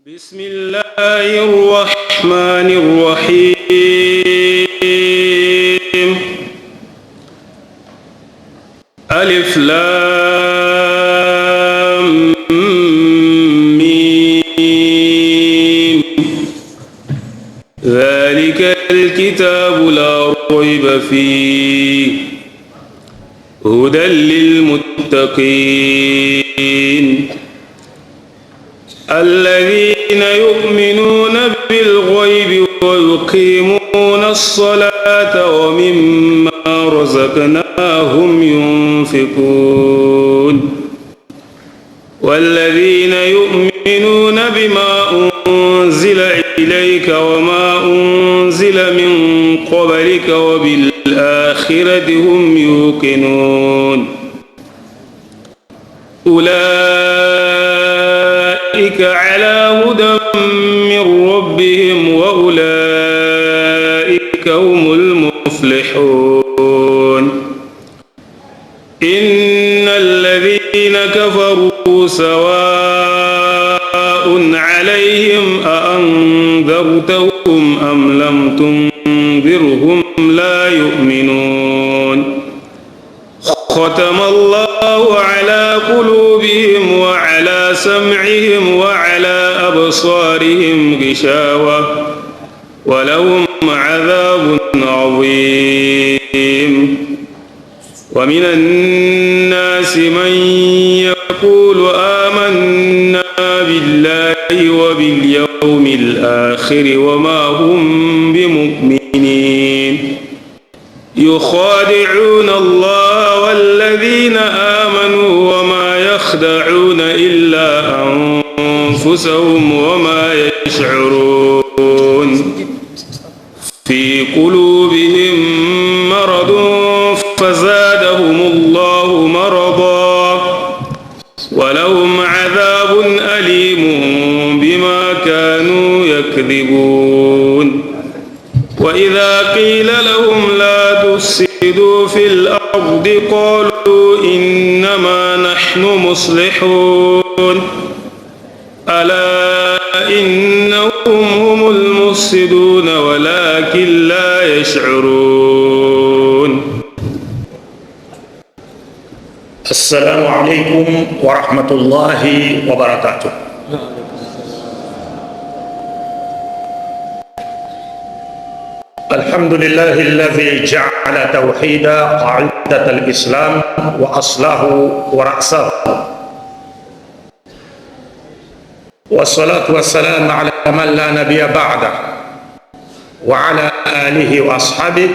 بسم الله الرحمن الرحيم. ألف لام ميم. ذلك الكتاب لا ريب فيه هدى للمتقين الذين يؤمنون بالغيب ويقيمون الصلاة ومما رزقناهم ينفقون والذين يؤمنون بما أنزل إليك وما أنزل من قبلك وبالآخرة هم يوقنون أولئك على هدى من ربهم وأولئك هم المفلحون. إن الذين كفروا سواء عليهم أأنذرتهم أم لم تنذرهم لا يؤمنون. ختم الله على قلوبهم وعلى سمعهم وعلى أبصارهم غشاوة ولهم عذاب عظيم. ومن الناس من يقول آمنا بالله وباليوم الآخر وما هم بمؤمنين يخادعون الله والذين آمنوا وما يخدعون إلا أنفسهم وما يشعرون. في قلوبهم مرض فزادهم الله مرضا ولهم عذاب أليم بما كانوا يكذبون. وإذا قيل لهم لا تفسدوا في الأرض قالوا إنما نحن مصلحون ألا إنهم هم المفسدون ولكن لا يشعرون. السلام عليكم ورحمة الله وبركاته. الحمد لله الذي جعل توحيد قاعدة الإسلام وأصله ورأسه، والصلاة والسلام على من لا نبي بعده وعلى آله وأصحابه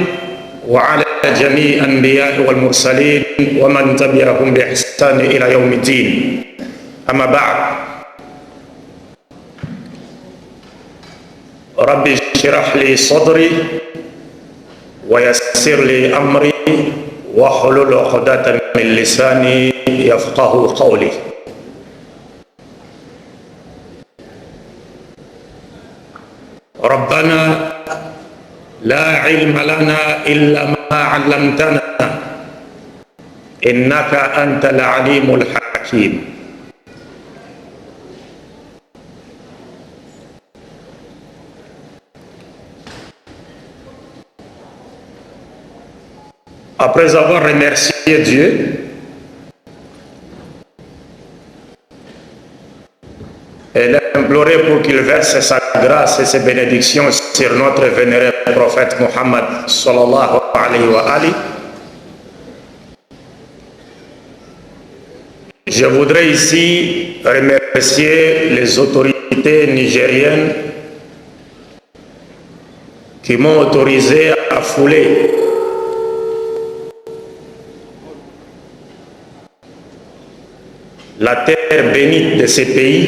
وعلى جميع الأنبياء والمرسلين ومن تبعهم بإحسان إلى يوم الدين. أما بعد، ربي اشرح لي صدري ويسر لي أمري واحلل عقدة من لساني يفقه قولي. ربنا لا علم لنا إلا ما علمتنا إنك أنت العليم الحكيم. Après avoir remercié Dieu et l'imploré pour qu'il verse sa grâce et ses bénédictions sur notre vénéré prophète Muhammad sallallahu alayhi wa ali, je voudrais ici remercier les autorités nigériennes qui m'ont autorisé à fouler la terre bénite de ces pays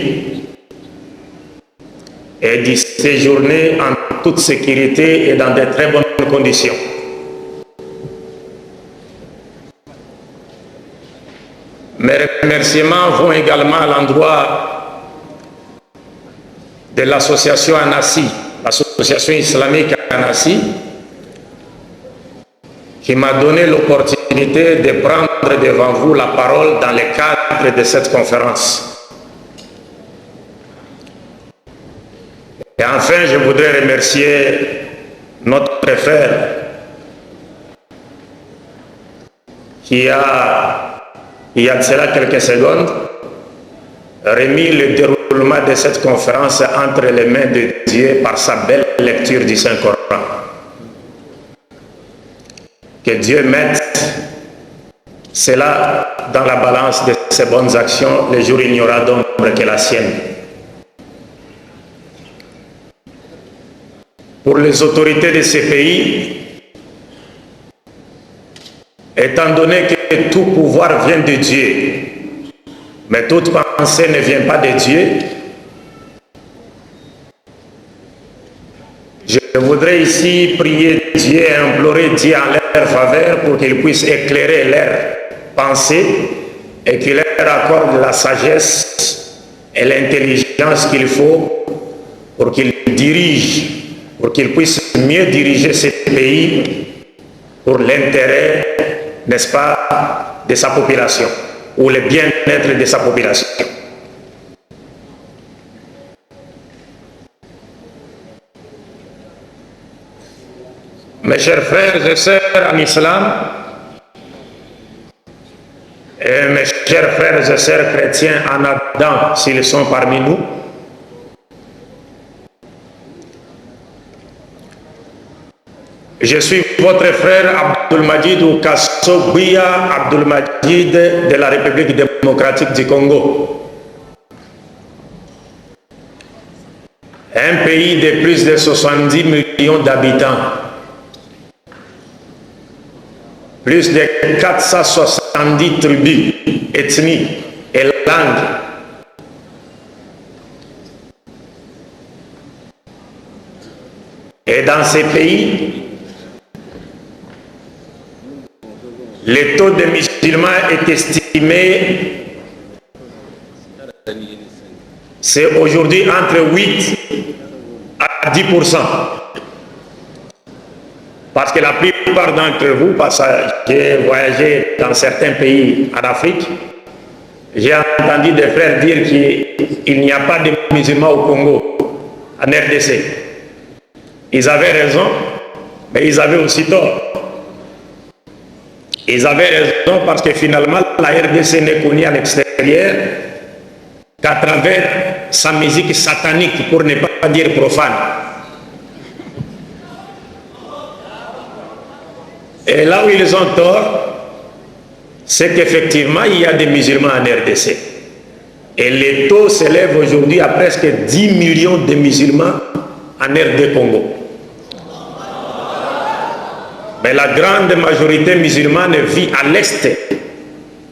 et d'y séjourner en toute sécurité et dans de très bonnes conditions. Mes remerciements vont également à l'endroit de l'association Anassi, l'association islamique Anassi, qui m'a donné l'opportunité de prendre devant vous la parole dans le cadre de cette conférence. Et enfin, je voudrais remercier notre frère qui a, il y a de cela quelques secondes, remis le déroulement de cette conférence entre les mains de Dieu par sa belle lecture du Saint-Coran. Que Dieu mette cela dans la balance de ses bonnes actions. Le jour il n'y aura d'ombre que la sienne. Pour les autorités de ces pays, étant donné que tout pouvoir vient de Dieu, mais toute pensée ne vient pas de Dieu, je voudrais ici prier Dieu et implorer Dieu en leur faveur pour qu'il puisse éclairer leurs pensées et qu'il leur accorde la sagesse et l'intelligence qu'il faut pour qu'ils dirigent, pour qu'ils puissent mieux diriger ces pays pour l'intérêt, n'est-ce pas, de sa population ou le bien-être de sa population. Mes chers frères et sœurs en islam, et mes chers frères et sœurs chrétiens en Adam, s'ils sont parmi nous, je suis votre frère Abdulmajid Oukasso Bouya Abdulmajid de la République démocratique du Congo. Un pays de plus de 70 millions d'habitants. Plus de 470 tribus, ethnies et langues. Et dans ces pays, le taux de musulmans est estimé, c'est aujourd'hui entre 8 à 10%. Parce que la plupart d'entre vous, parce que j'ai voyagé dans certains pays en Afrique, j'ai entendu des frères dire qu'il n'y a pas de musulmans au Congo, en RDC. Ils avaient raison, mais ils avaient aussi tort. Ils avaient raison parce que finalement, la RDC n'est connue à l'extérieur qu'à travers sa musique satanique, pour ne pas dire profane. Et là où ils ont tort, c'est qu'effectivement, il y a des musulmans en RDC. Et le taux s'élève aujourd'hui à presque 10 millions de musulmans en RD Congo. Mais la grande majorité musulmane vit à l'est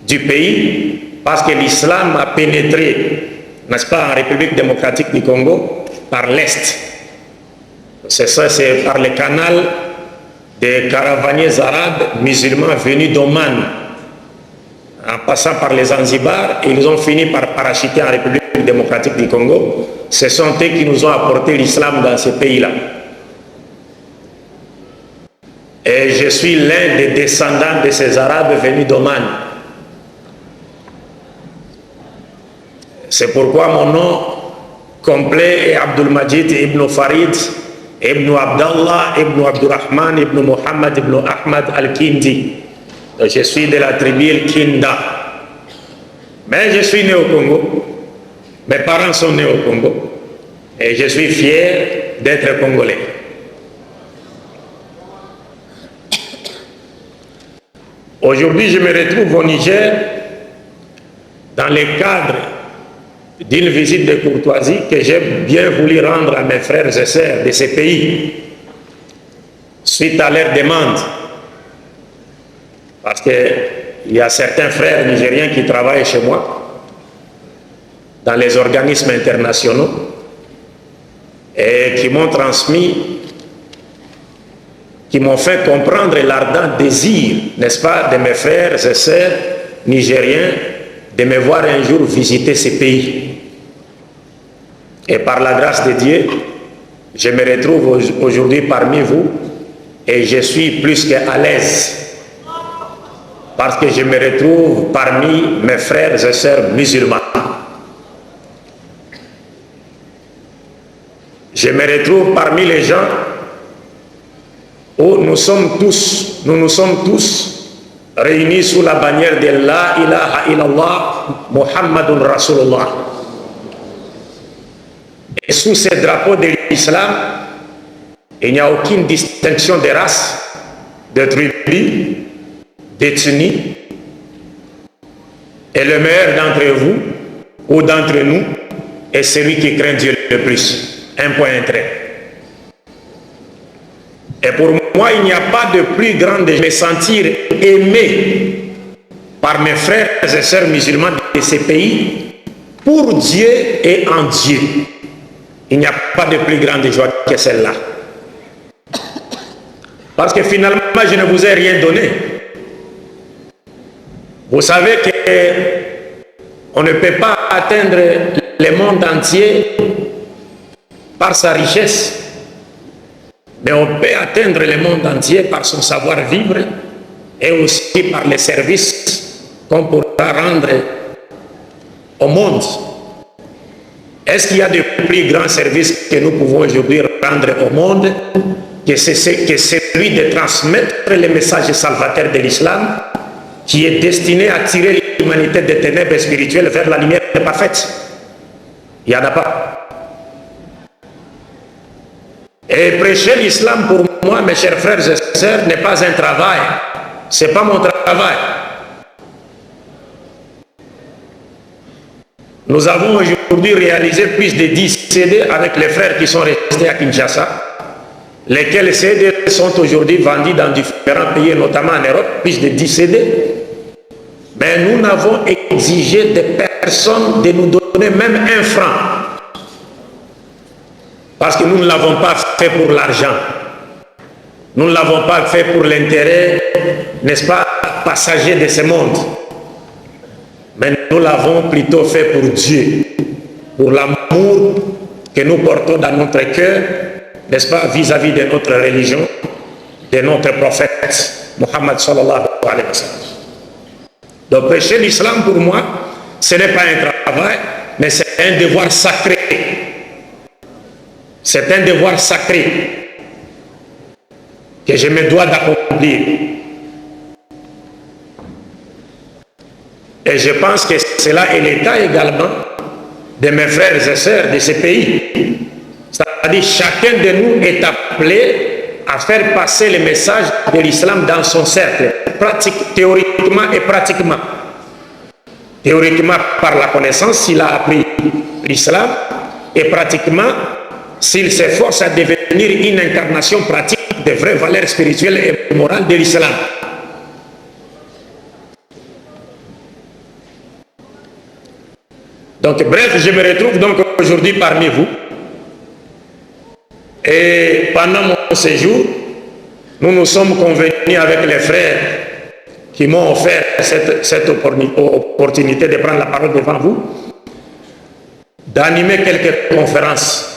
du pays parce que l'islam a pénétré, n'est-ce pas, en République démocratique du Congo par l'est. C'est ça, c'est par le canal des caravaniers arabes musulmans venus d'Oman, en passant par les Zanzibar, et ils ont fini par parachuter en République démocratique du Congo. Ce sont eux qui nous ont apporté l'islam dans ce pays-là. Et je suis l'un des descendants de ces Arabes venus d'Oman. C'est pourquoi mon nom complet est Abdulmajid ibn Farid, ibn Abdallah, ibn Abdurrahman, ibn Muhammad, ibn Ahmad al-Kindi. Je suis de la tribu Kinda. Mais je suis né au Congo. Mes parents sont nés au Congo. Et je suis fier d'être congolais. Aujourd'hui, je me retrouve au Niger dans le cadre d'une visite de courtoisie que j'ai bien voulu rendre à mes frères et sœurs de ces pays suite à leur demande. Parce qu'il y a certains frères nigériens qui travaillent chez moi dans les organismes internationaux et qui m'ont transmis, qui m'ont fait comprendre l'ardent désir, n'est-ce pas, de mes frères et sœurs nigériens de me voir un jour visiter ces pays. Et par la grâce de Dieu, je me retrouve aujourd'hui parmi vous et je suis plus qu'à l'aise parce que je me retrouve parmi mes frères et sœurs musulmans. je me retrouve parmi les gens où nous nous sommes tous réunis sous la bannière de La ilaha illallah Muhammadun Rasulullah. Et sous ces drapeaux de l'islam, il n'y a aucune distinction de race, de tribu, d'ethnie. Et le meilleur d'entre vous ou d'entre nous est celui qui craint Dieu le plus. Un point, un trait. Et pour moi, il n'y a pas de plus grand de me sentir aimé par mes frères et sœurs musulmans de ces pays pour Dieu et en Dieu. Il n'y a pas de plus grande joie que celle-là. Parce que finalement, je ne vous ai rien donné. Vous savez qu'on ne peut pas atteindre le monde entier par sa richesse, mais on peut atteindre le monde entier par son savoir-vivre et aussi par les services qu'on pourra rendre au monde. Est-ce qu'il y a de plus grands services que nous pouvons aujourd'hui rendre au monde que celui de transmettre le message salvateur de l'islam qui est destiné à tirer l'humanité des ténèbres spirituelles vers la lumière parfaite? Il n'y en a pas. Et prêcher l'islam pour moi, mes chers frères et sœurs, n'est pas un travail. Ce n'est pas mon travail. Nous avons aujourd'hui réalisé plus de 10 CD avec les frères qui sont restés à Kinshasa, lesquels CD sont aujourd'hui vendus dans différents pays, notamment en Europe, plus de 10 CD. Mais nous n'avons exigé de personne de nous donner même un franc. Parce que nous ne l'avons pas fait pour l'argent. Nous ne l'avons pas fait pour l'intérêt, n'est-ce pas, passager de ce monde. Mais nous l'avons plutôt fait pour Dieu, pour l'amour que nous portons dans notre cœur, n'est-ce pas, vis-à-vis de notre religion, de notre prophète, Muhammad sallallahu alayhi wa sallam. Donc prêcher l'islam pour moi, ce n'est pas un travail, mais c'est un devoir sacré. C'est un devoir sacré que je me dois d'accomplir. Et je pense que cela est l'état également de mes frères et sœurs de ces pays. C'est-à-dire chacun de nous est appelé à faire passer le message de l'islam dans son cercle, théoriquement et pratiquement. Théoriquement par la connaissance, s'il a appris l'islam, et pratiquement s'il s'efforce à devenir une incarnation pratique des vraies valeurs spirituelles et morales de l'islam. Donc bref, je me retrouve donc aujourd'hui parmi vous. Et pendant mon séjour, nous nous sommes convenus avec les frères qui m'ont offert cette opportunité de prendre la parole devant vous, d'animer quelques conférences.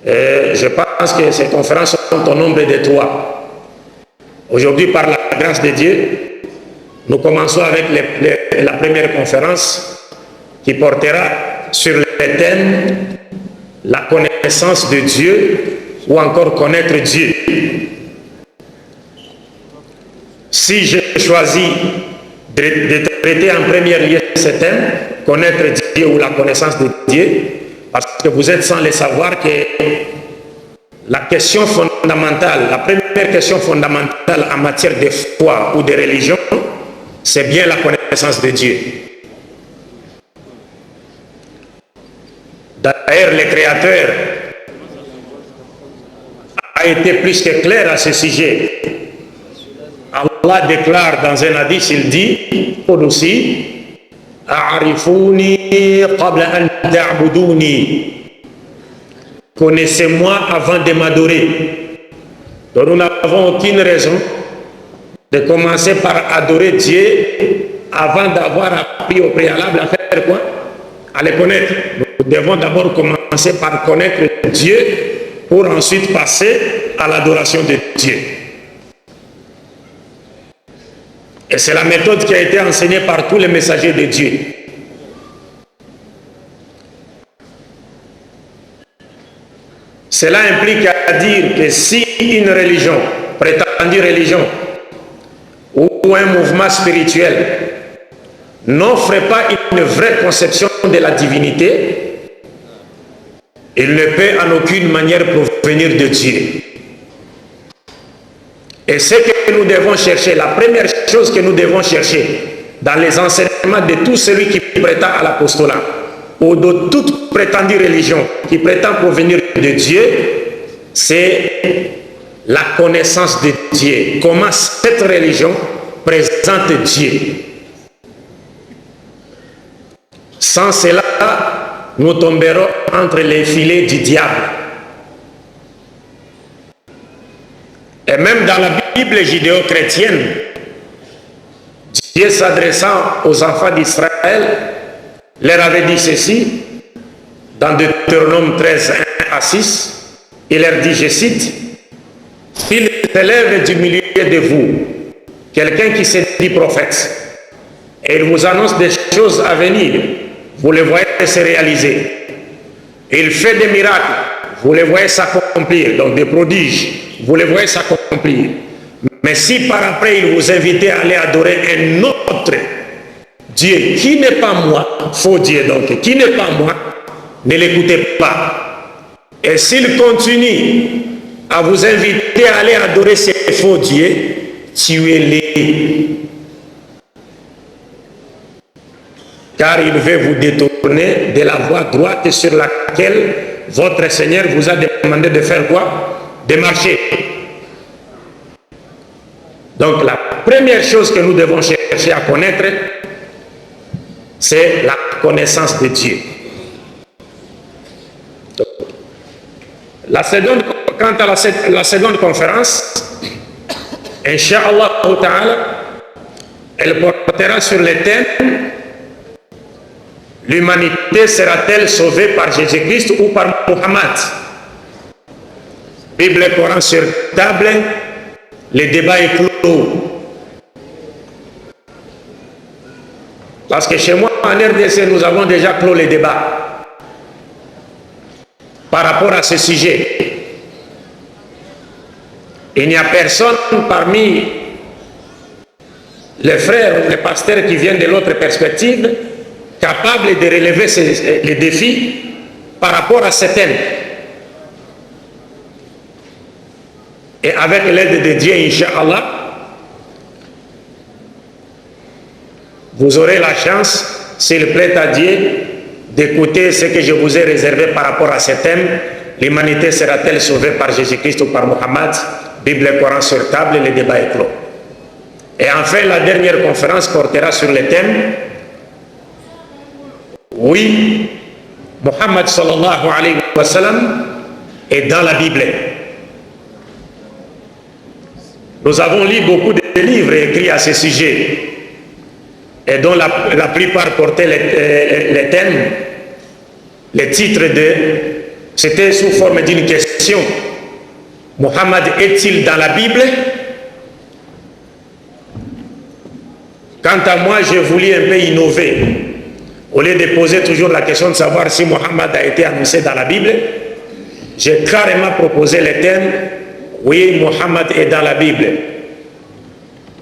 Et je pense que ces conférences sont au nombre de 3. Aujourd'hui, par la grâce de Dieu, nous commençons avec la première conférence qui portera sur le thème « La connaissance de Dieu » ou encore « Connaître Dieu ». Si j'ai choisi de traiter en premier lieu ce thème, « Connaître Dieu » ou « La connaissance de Dieu », parce que vous êtes sans le savoir que la question fondamentale, la première question fondamentale en matière de foi ou de religion, c'est bien la connaissance de Dieu. D'ailleurs, le Créateur a été plus que clair à ce sujet. Allah déclare dans un hadith, il dit, aussi, A'rifuni qabla an ta'buduni. Connaissez-moi avant de m'adorer. Donc nous n'avons aucune raison de commencer par adorer Dieu avant d'avoir appris au préalable à faire quoi? À le connaître. Nous devons d'abord commencer par connaître Dieu pour ensuite passer à l'adoration de Dieu. Et c'est la méthode qui a été enseignée par tous les messagers de Dieu. Cela implique à dire que si une religion, prétendue religion, ou un mouvement spirituel n'offre pas une vraie conception de la divinité, il ne peut en aucune manière provenir de Dieu. Et ce que nous devons chercher, la première chose que nous devons chercher dans les enseignements de tout celui qui prétend à l'apostolat ou de toute prétendue religion qui prétend provenir de Dieu, c'est la connaissance de Dieu. Comment cette religion présente Dieu. Sans cela, nous tomberons entre les filets du diable. Et même dans la Bible judéo-chrétienne, Dieu s'adressant aux enfants d'Israël, leur avait dit ceci, dans Deutéronome 13, 1 à 6, il leur dit, je cite, « Il s'élève du milieu de vous quelqu'un qui se dit prophète, et il vous annonce des choses à venir, vous les voyez se réaliser. Il fait des miracles, vous les voyez s'accomplir, donc des prodiges, vous les voyez s'accomplir. Mais si par après il vous invite à aller adorer un autre Dieu qui n'est pas moi, faux Dieu donc, qui n'est pas moi, ne l'écoutez pas. Et s'il continue à vous inviter à aller adorer ces faux dieux, tuez-les. Car il veut vous détourner de la voie droite sur laquelle votre Seigneur vous a demandé de faire quoi? De marcher. Donc la première chose que nous devons chercher à connaître, c'est la connaissance de Dieu. Quant à la seconde conférence, Inch'Allah Ta'ala, elle portera sur le thème « L'humanité sera-t-elle sauvée par Jésus-Christ ou par Mohammed ?» Bible et Coran sur table, le débat est clos. Parce que chez moi, en RDC, nous avons déjà clos les débats par rapport à ce sujet. Il n'y a personne parmi les frères ou les pasteurs qui viennent de l'autre perspective capable de relever les défis par rapport à ce thème. Et avec l'aide de Dieu, Inch'Allah, vous aurez la chance, s'il plaît à Dieu, d'écouter ce que je vous ai réservé par rapport à ce thème. L'humanité sera-t-elle sauvée par Jésus-Christ ou par Mohammed? Bible et Coran sur table, le débat est clos. Et enfin, la dernière conférence portera sur le thème « Oui, Mohammed sallallahu alayhi wa sallam est dans la Bible ». Nous avons lu beaucoup de livres écrits à ce sujet et dont la plupart portaient les thèmes, les titres de... C'était sous forme d'une question. Mohammed est-il dans la Bible? Quant à moi, j'ai voulu un peu innover. Au lieu de poser toujours la question de savoir si Mohammed a été annoncé dans la Bible, j'ai carrément proposé le thème « Oui, Mohammed est dans la Bible ».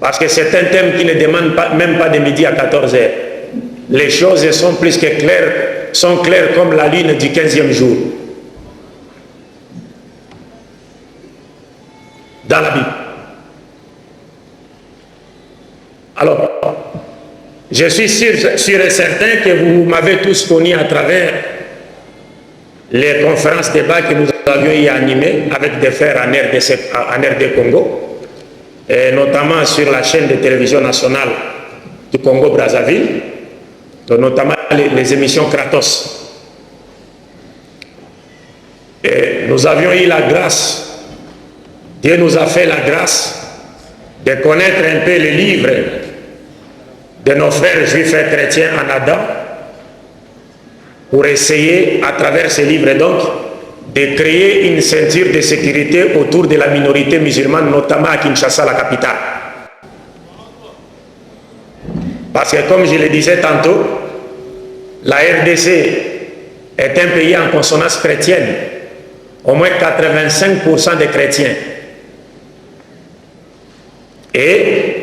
Parce que c'est un thème qui ne demande même pas de midi à 14 heures. Les choses sont plus que claires, sont claires comme la lune du 15e jour. Dans la Bible. Alors, je suis sûr et certain que vous m'avez tous connu à travers les conférences débats que nous avions y animées avec des frères en RD Congo, et notamment sur la chaîne de télévision nationale du Congo-Brazzaville, notamment les émissions Kratos. Et nous avions eu la grâce, Dieu nous a fait la grâce de connaître un peu les livres de nos frères juifs et chrétiens en Adam, pour essayer, à travers ces livres donc, de créer une ceinture de sécurité autour de la minorité musulmane, notamment à Kinshasa, la capitale. Parce que comme je le disais tantôt, la RDC est un pays en consonance chrétienne. au moins 85% des chrétiens. Et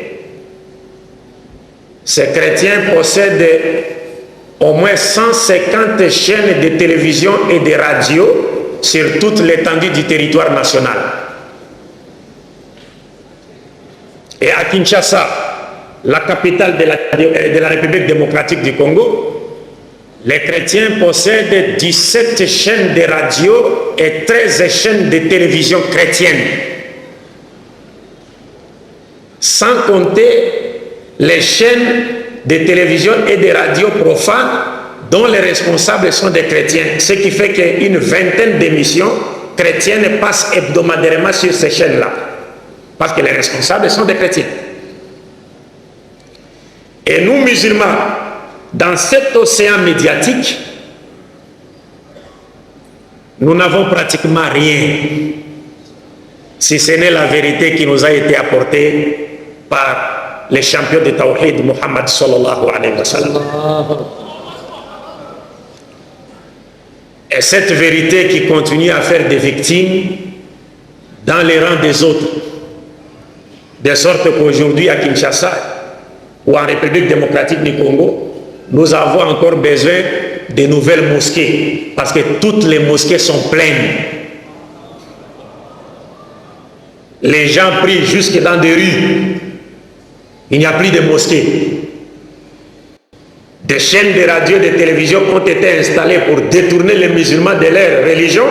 ces chrétiens possèdent au moins 150 chaînes de télévision et de radio sur toute l'étendue du territoire national. Et à Kinshasa, la capitale de la République démocratique du Congo, les chrétiens possèdent 17 chaînes de radio et 13 chaînes de télévision chrétiennes. Sans compter les chaînes de télévision et de radio profanes dont les responsables sont des chrétiens. Ce qui fait qu'une vingtaine d'émissions chrétiennes passent hebdomadairement sur ces chaînes-là. Parce que les responsables sont des chrétiens. Et nous, musulmans, dans cet océan médiatique, nous n'avons pratiquement rien, si ce n'est la vérité qui nous a été apportée par les champions de Tawhid, Muhammad sallallahu alayhi wa sallam. Et cette vérité qui continue à faire des victimes dans les rangs des autres. De sorte qu'aujourd'hui à Kinshasa ou en République démocratique du Congo, nous avons encore besoin de nouvelles mosquées parce que toutes les mosquées sont pleines. Les gens prient jusque dans des rues. Il n'y a plus de mosquées. Des chaînes de radio et de télévision ont été installées pour détourner les musulmans de leur religion.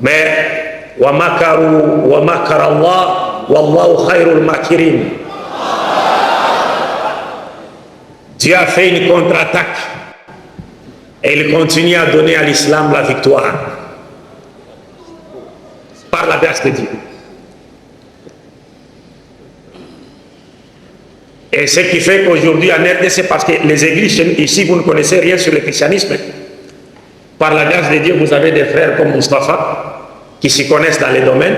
Mais wa makaru wa makarallah wallahu khairul makirin. Dieu a fait une contre-attaque et il continue à donner à l'islam la victoire par la grâce de Dieu. Et ce qui fait qu'aujourd'hui en RDC, parce que les églises ici, vous ne connaissez rien sur le christianisme, par la grâce de Dieu, vous avez des frères comme Mustafa qui s'y connaissent dans les domaines,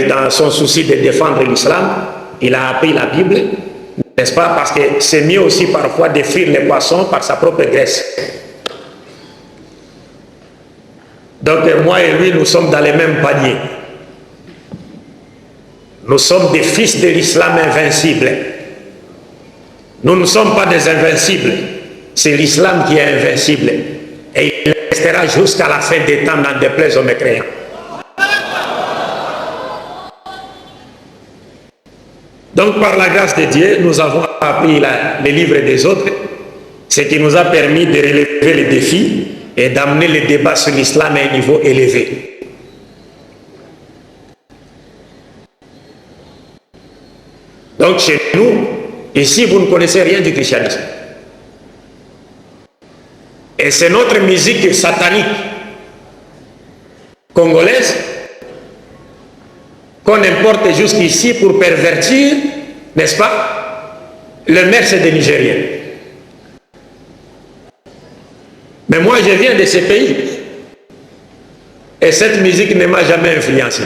dans son souci de défendre l'islam. Il a appris la Bible, n'est-ce pas? Parce que c'est mieux aussi parfois de fuir les poissons par sa propre graisse. Donc moi et lui, nous sommes dans les mêmes paniers. Nous sommes des fils de l'islam invincible. Nous ne sommes pas des invincibles. C'est l'islam qui est invincible. Et il restera jusqu'à la fin des temps, n'en déplaise aux mécréants. Donc par la grâce de Dieu, nous avons appris les livres des autres, ce qui nous a permis de relever les défis et d'amener le débat sur l'islam à un niveau élevé. Donc chez nous, ici vous ne connaissez rien du christianisme. Et c'est notre musique satanique congolaise qu'on importe jusqu'ici pour pervertir, n'est-ce pas, le mœurs des Nigériens. Mais moi je viens de ces pays et cette musique ne m'a jamais influencé.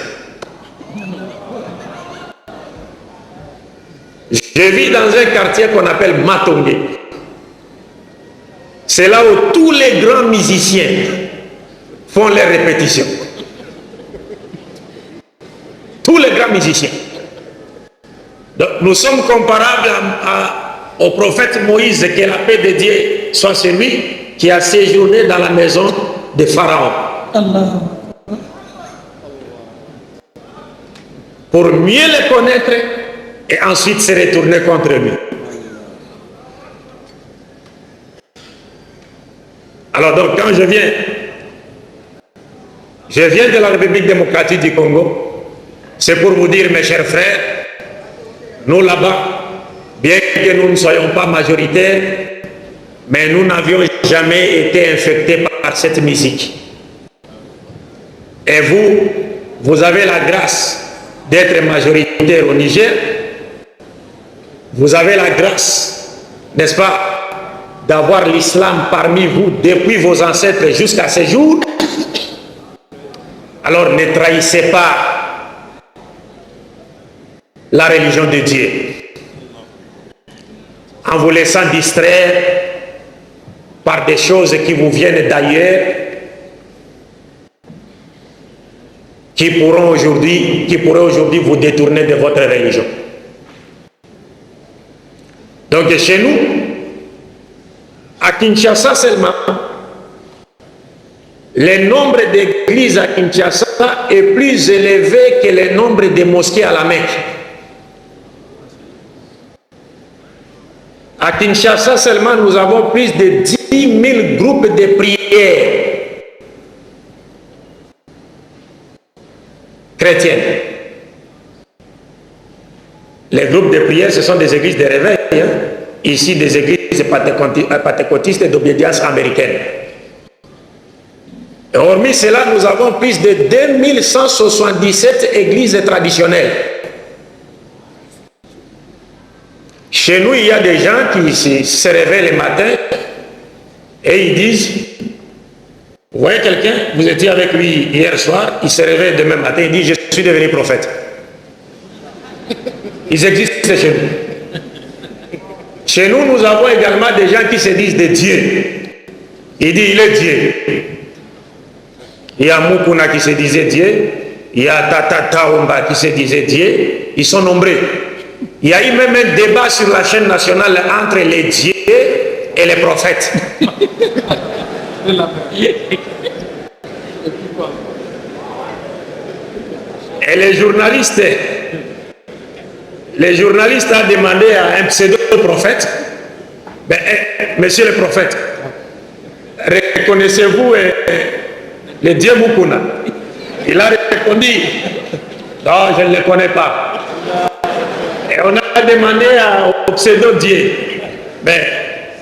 Je vis dans un quartier qu'on appelle Matongé. C'est là où tous les grands musiciens font leurs répétitions. Tous les grands musiciens. Donc, nous sommes comparables au prophète Moïse, que la paix de Dieu soit sur lui, qui a séjourné dans la maison de Pharaon. Allah. Pour mieux le connaître et ensuite se retourner contre lui. Alors donc quand je viens de la République démocratique du Congo, c'est pour vous dire, mes chers frères, nous là-bas, bien que nous ne soyons pas majoritaires, mais nous n'avions jamais été infectés par cette musique. Et vous avez la grâce d'être majoritaire au Niger. Vous avez la grâce, n'est-ce pas, d'avoir l'islam parmi vous depuis vos ancêtres jusqu'à ce jour. Alors ne trahissez pas la religion de Dieu en vous laissant distraire par des choses qui vous viennent d'ailleurs qui pourraient aujourd'hui vous détourner de votre religion. Donc chez nous, à Kinshasa seulement, le nombre d'églises à Kinshasa est plus élevé que le nombre de mosquées à la Mecque. À Kinshasa seulement, nous avons plus de 10 000 groupes de prières chrétiennes. Les groupes de prière, ce sont des églises de réveil. Hein? Ici, des églises pentecôtistes d'obédience américaine. Et hormis cela, nous avons plus de 2177 églises traditionnelles. Chez nous, il y a des gens qui se réveillent le matin et ils disent, vous voyez quelqu'un, vous étiez avec lui hier soir, il se réveille demain matin, il dit, je suis devenu prophète. Ils existent chez nous. Chez nous, nous avons également des gens qui se disent des dieux. Il dit, il est Dieu. Il y a Mukuna qui se disait Dieu. Il y a Tata Taomba qui se disait Dieu. Ils sont nombreux. Il y a eu même un débat sur la chaîne nationale entre les dieux et les prophètes. Et les journalistes ont demandé à un pseudo-prophète, ben, monsieur le prophète, reconnaissez-vous le dieu Mukuna? Il a répondu, non, je ne le connais pas. Et on a demandé au pseudo-dieu, ben,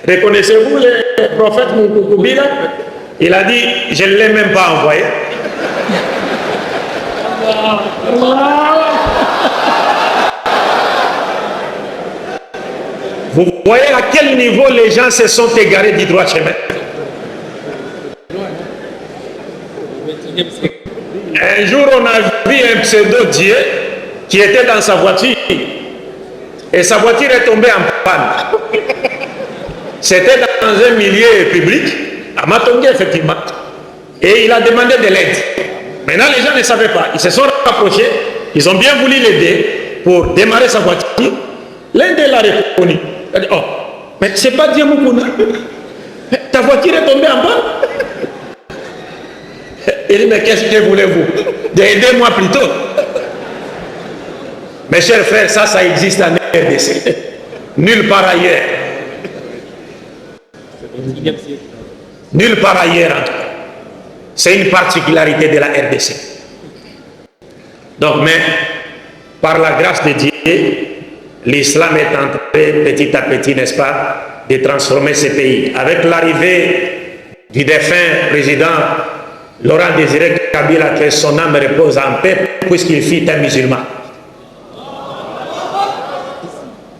reconnaissez-vous le prophète Mukubila? Il a dit, je ne l'ai même pas envoyé. Vous voyez à quel niveau les gens se sont égarés du droit chemin. Un jour, on a vu un pseudo-dieu qui était dans sa voiture et sa voiture est tombée en panne. C'était dans un milieu public, à Matongue effectivement, et il a demandé de l'aide. Maintenant, les gens ne savaient pas. Ils se sont rapprochés, ils ont bien voulu l'aider pour démarrer sa voiture. L'un d'eux l'a reconnu. Il a dit, oh, mais c'est pas Dieu Mukuna. Ta voiture est tombée en panne. Il dit, mais qu'est-ce que voulez-vous? Aidez-moi plutôt. Mes chers frères, ça existe en RDC. Nulle part ailleurs. Nulle part ailleurs, en tout cas. C'est une particularité de la RDC. Donc, mais, par la grâce de Dieu, l'islam est en train, petit à petit, n'est-ce pas, de transformer ce pays. Avec l'arrivée du défunt président Laurent Désiré Kabila, que son âme repose en paix, puisqu'il fut un musulman.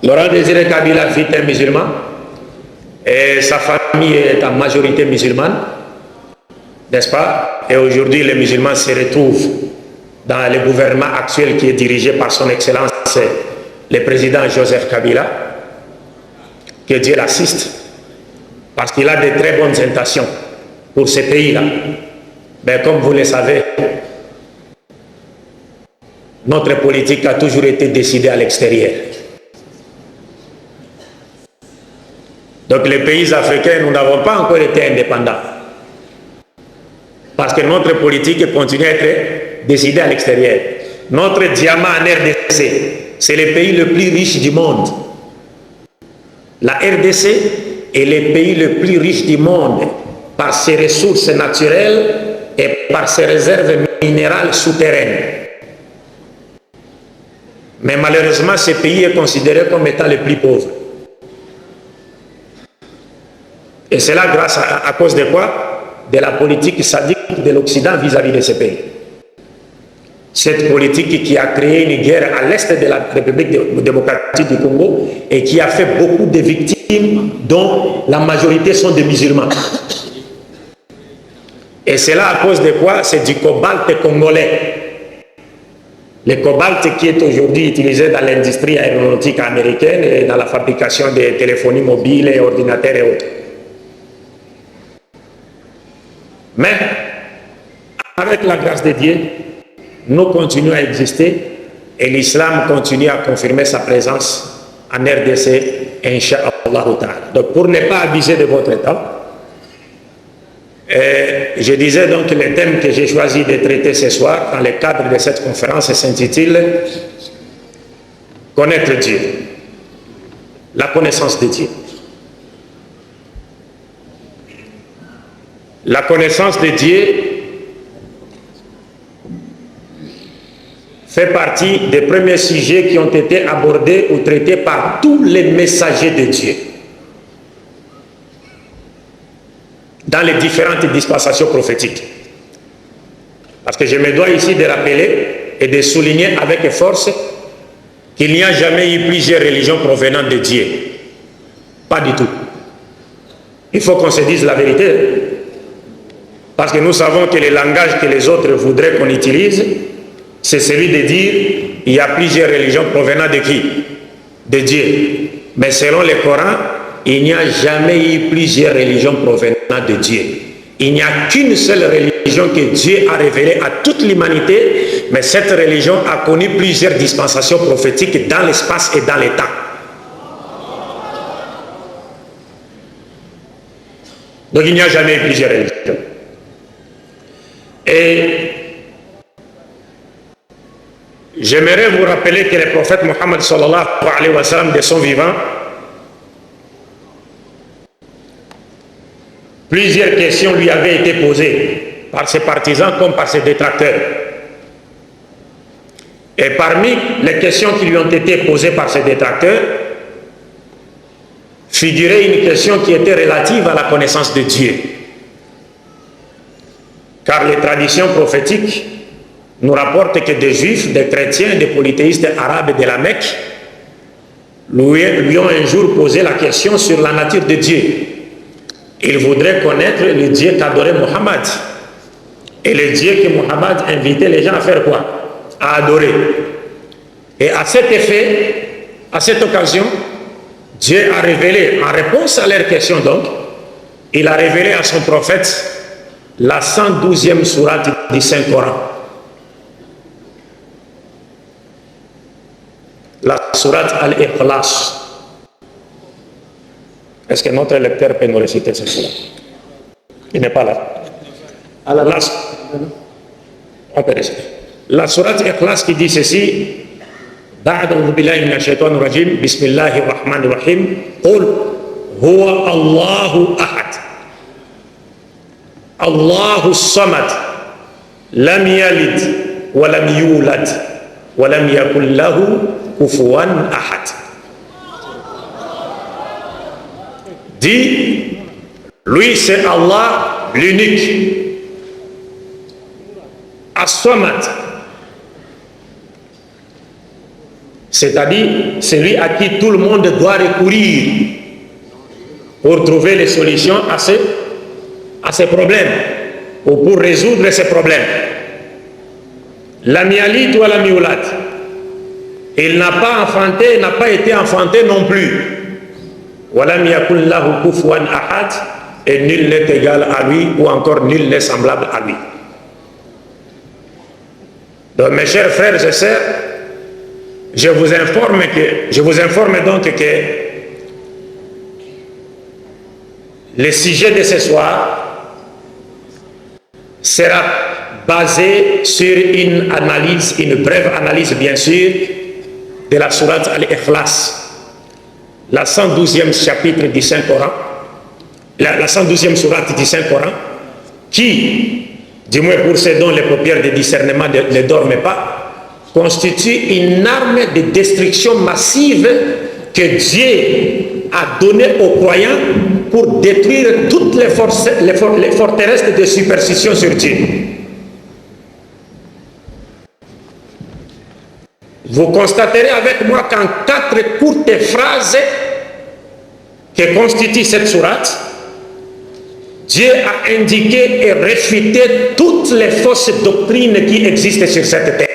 Laurent Désiré Kabila fut un musulman, et sa famille est en majorité musulmane, n'est-ce pas? Et aujourd'hui, les musulmans se retrouvent dans le gouvernement actuel qui est dirigé par son excellence, le président Joseph Kabila, que Dieu l'assiste, parce qu'il a de très bonnes intentions pour ce pays-là. Mais comme vous le savez, notre politique a toujours été décidée à l'extérieur. Donc les pays africains, nous n'avons pas encore été indépendants. Parce que notre politique continue à être décidée à l'extérieur. Notre diamant en RDC, c'est le pays le plus riche du monde. La RDC est le pays le plus riche du monde par ses ressources naturelles et par ses réserves minérales souterraines. Mais malheureusement, ce pays est considéré comme étant le plus pauvre. Et c'est là grâce à cause de quoi? De la politique sadique de l'Occident vis-à-vis de ce pays. Cette politique qui a créé une guerre à l'est de la République démocratique du Congo et qui a fait beaucoup de victimes dont la majorité sont des musulmans. Et c'est là à cause de quoi? C'est du cobalt congolais. Le cobalt qui est aujourd'hui utilisé dans l'industrie aéronautique américaine et dans la fabrication des téléphonie mobiles et ordinateurs et autres. Mais, avec la grâce de Dieu, nous continuons à exister et l'islam continue à confirmer sa présence en RDC, Inch'Allah Ta'ala. Donc pour ne pas abuser de votre temps, je disais donc que le thème que j'ai choisi de traiter ce soir dans le cadre de cette conférence s'intitule « Connaître Dieu », la connaissance de Dieu. La connaissance de Dieu fait partie des premiers sujets qui ont été abordés ou traités par tous les messagers de Dieu dans les différentes dispensations prophétiques. Parce que je me dois ici de rappeler et de souligner avec force qu'il n'y a jamais eu plusieurs religions provenant de Dieu. Pas du tout. Il faut qu'on se dise la vérité. Parce que nous savons que le langage que les autres voudraient qu'on utilise, c'est celui de dire il y a plusieurs religions provenant de qui? De Dieu. Mais selon le Coran, il n'y a jamais eu plusieurs religions provenant de Dieu. Il n'y a qu'une seule religion que Dieu a révélée à toute l'humanité, mais cette religion a connu plusieurs dispensations prophétiques dans l'espace et dans le temps. Donc il n'y a jamais eu plusieurs religions. Et j'aimerais vous rappeler que le prophète Mohammed sallallahu alayhi wa sallam, de son vivant, plusieurs questions lui avaient été posées par ses partisans comme par ses détracteurs. Et parmi les questions qui lui ont été posées par ses détracteurs, figurait une question qui était relative à la connaissance de Dieu. Car les traditions prophétiques nous rapportent que des juifs, des chrétiens, des polythéistes arabes de la Mecque lui ont un jour posé la question sur la nature de Dieu. Il voudrait connaître le Dieu qu'adorait Mohammed. Et le Dieu que Mohammed invitait les gens à faire quoi? À adorer. Et à cet effet, à cette occasion, Dieu a révélé, en réponse à leurs questions donc, il a révélé à son prophète la 112e sourate du Saint-Coran. La sourate Al-Ikhlas. Est-ce que notre lecteur peut nous réciter cette sourate? Il n'est pas là. La sourate Ikhlas qui dit ceci: Ba'da'udhu billahi minash shaitanir rajim, bismillahir rahmanir rahim, qul huwa Allahu ahad, Allahu samad, lam yalid wa lam yulad wa lam yakul lahu kufuwan ahad. Dit, lui c'est Allah l'unique, As-Samad, c'est-à-dire celui à qui tout le monde doit recourir pour trouver les solutions à ces problèmes, ou pour résoudre ces problèmes. Lam yalid wa lam yulad, il n'a pas enfanté, n'a pas été enfanté non plus. Wa lam yakul lahu kufuwan ahad, et nul n'est égal à lui, ou encore nul n'est semblable à lui. Donc mes chers frères et sœurs, je vous informe donc que le sujet de ce soir sera basé sur une analyse, une brève analyse bien sûr, de la sourate Al-Ikhlas, la 112e chapitre du Saint-Coran, la 112e sourate du Saint-Coran, qui, du moins pour ceux dont les paupières de discernement ne dorment pas, constitue une arme de destruction massive que Dieu a donnée aux croyants pour détruire toutes les forteresses de superstition sur Dieu. Vous constaterez avec moi qu'en 4 courtes phrases que constitue cette sourate, Dieu a indiqué et réfuté toutes les fausses doctrines qui existent sur cette terre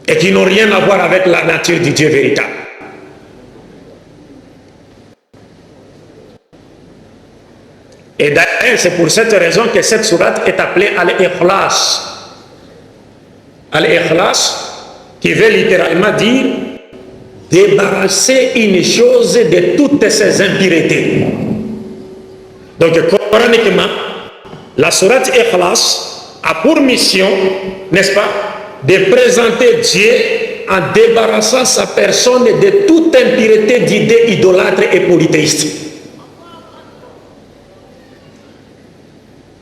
et qui n'ont rien à voir avec la nature du Dieu véritable. Et d'ailleurs, c'est pour cette raison que cette sourate est appelée Al-Ikhlas, Al-Ikhlas, qui veut littéralement dire débarrasser une chose de toutes ses impuretés. Donc, coraniquement, la sourate Ikhlas a pour mission, n'est-ce pas, de présenter Dieu en débarrassant sa personne de toute impureté d'idées idolâtres et polythéistes.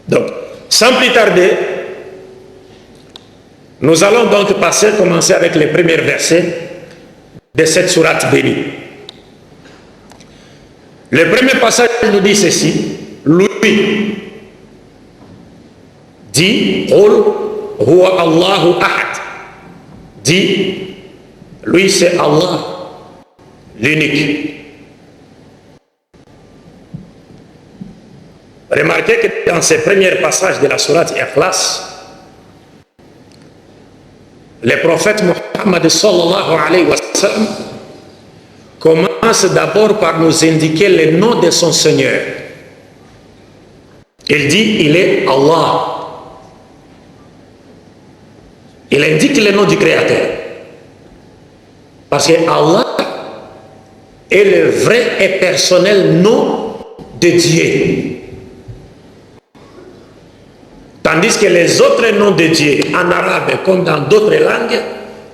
Donc, sans plus tarder, nous allons donc commencer avec les premiers versets de cette sourate bénie. Le premier passage nous dit ceci: lui dit Qul huwa Allahu ahad. Dit, lui c'est Allah, l'unique. Remarquez que dans ces premiers passages de la sourate Ikhlas, le prophète Muhammad sallallahu alayhi wa sallam commence d'abord par nous indiquer le nom de son Seigneur. Il dit, il est Allah. Il indique le nom du Créateur. Parce que Allah est le vrai et personnel nom de Dieu. Tandis que les autres noms de Dieu, en arabe comme dans d'autres langues,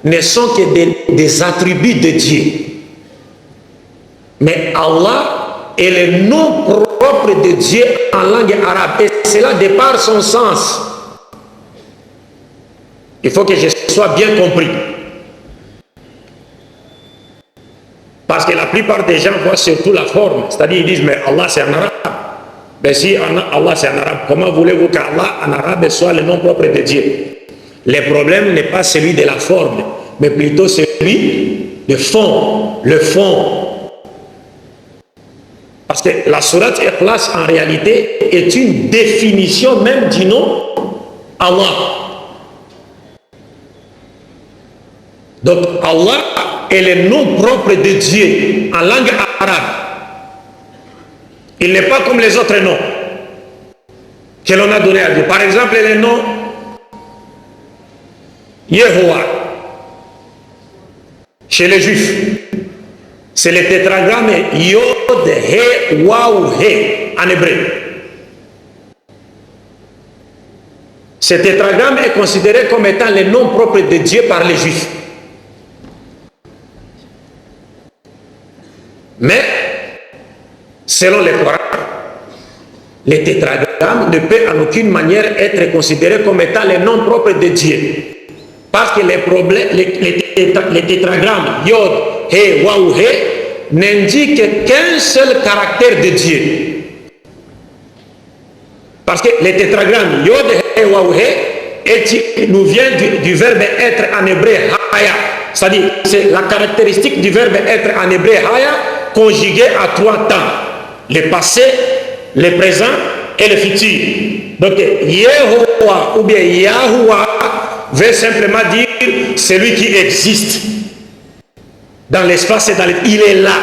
ne sont que des attributs de Dieu. Mais Allah est le nom propre de Dieu en langue arabe. Et cela de par son sens. Il faut que je sois bien compris. Parce que la plupart des gens voient surtout la forme. C'est-à-dire, ils disent, mais Allah c'est en arabe. Mais si Allah c'est en arabe, comment voulez-vous qu'Allah en arabe soit le nom propre de Dieu? Le problème n'est pas celui de la forme, mais plutôt celui du fond. Le fond. Parce que la sourate Ikhlas en réalité est une définition même du nom Allah. Donc Allah est le nom propre de Dieu en langue arabe. Il n'est pas comme les autres noms que l'on a donnés à Dieu. Par exemple, le nom Yehovah chez les Juifs, c'est le tétragramme Yod, He, Waou, He en hébreu. Ce tétragramme est considéré comme étant le nom propre de Dieu par les Juifs. Mais, selon le Coran, le tétragramme ne peut en aucune manière être considéré comme étant le nom propre de Dieu. Parce que les tétragrammes Yod, He, Waou, He n'indiquent qu'un seul caractère de Dieu. Parce que le tétragramme Yod, He, Waou, He nous vient du verbe être en hébreu Haya. C'est-à-dire, c'est la caractéristique du verbe être en hébreu Haya conjugué à 3 temps. Le passé, le présent et le futur. Donc, Yehovah ou bien Yahuwah veut simplement dire celui qui existe dans l'espace et dans il est là.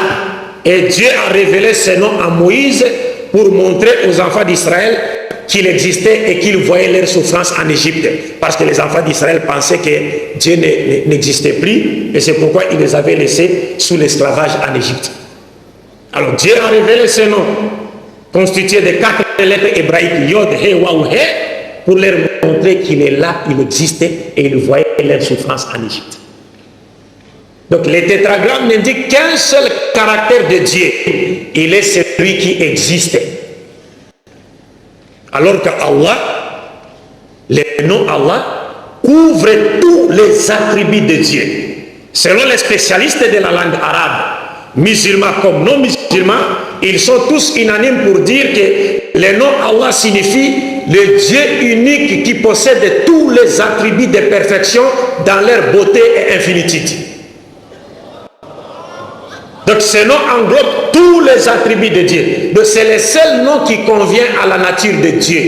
Et Dieu a révélé ce nom à Moïse pour montrer aux enfants d'Israël qu'il existait et qu'ils voyaient leur souffrance en Égypte. Parce que les enfants d'Israël pensaient que Dieu n'existait plus et c'est pourquoi il les avait laissés sous l'esclavage en Égypte. Alors Dieu a révélé ce nom constitué de 4 lettres hébraïques Yod, He, Waou, He pour leur montrer qu'il est là, il existait et ils voyaient leur souffrance en Égypte. Donc les tétragrammes n'indiquent qu'un seul caractère de Dieu. Il est celui qui existe. Alors que Allah, le nom Allah, couvre tous les attributs de Dieu. Selon les spécialistes de la langue arabe, musulmans comme non musulmans, ils sont tous unanimes pour dire que le nom Allah signifie le Dieu unique qui possède tous les attributs de perfection dans leur beauté et infinitude. Donc ce nom englobe tous les attributs de Dieu. Donc c'est le seul nom qui convient à la nature de Dieu.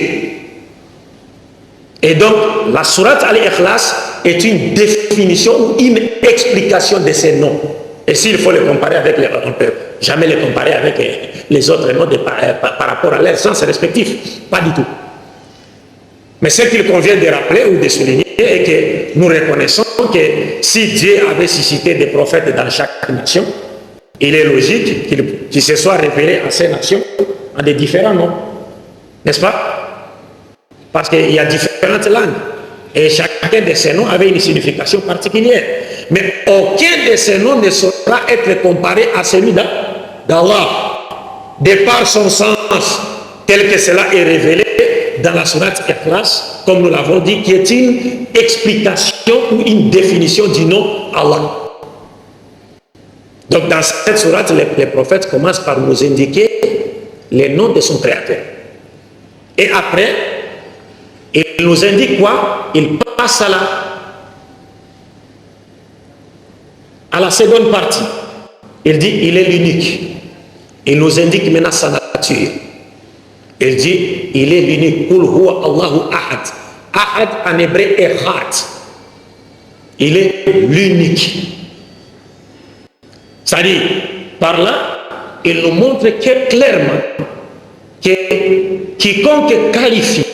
Et donc la sourate Al-Ikhlas est une définition ou une explication de ces noms. Et s'il faut les comparer avec les autres, on ne peut jamais les comparer avec les autres noms par rapport à leur sens respectif. Pas du tout. Mais ce qu'il convient de rappeler ou de souligner est que nous reconnaissons que si Dieu avait suscité des prophètes dans chaque nation, il est logique qu'il se soit révélé à ces nations en des différents noms. N'est-ce pas? Parce qu'il y a différentes langues. Et chacun de ces noms avait une signification particulière. Mais aucun de ces noms ne saura être comparé à celui d'Allah, de par son sens, tel que cela est révélé dans la sourate Ikhlas, comme nous l'avons dit, qui est une explication ou une définition du nom Allah. Donc dans cette sourate, les prophètes commencent par nous indiquer les noms de son créateur. Et après, il nous indique quoi? Il passe à la seconde partie. Il dit, il est l'unique. Il nous indique maintenant sa nature. Il dit, il est l'unique. Qul huwa Allahu ahad. Ahad en hébreu est Echad. Il est l'unique. C'est-à-dire, par là, il nous montre clairement que quiconque qualifie,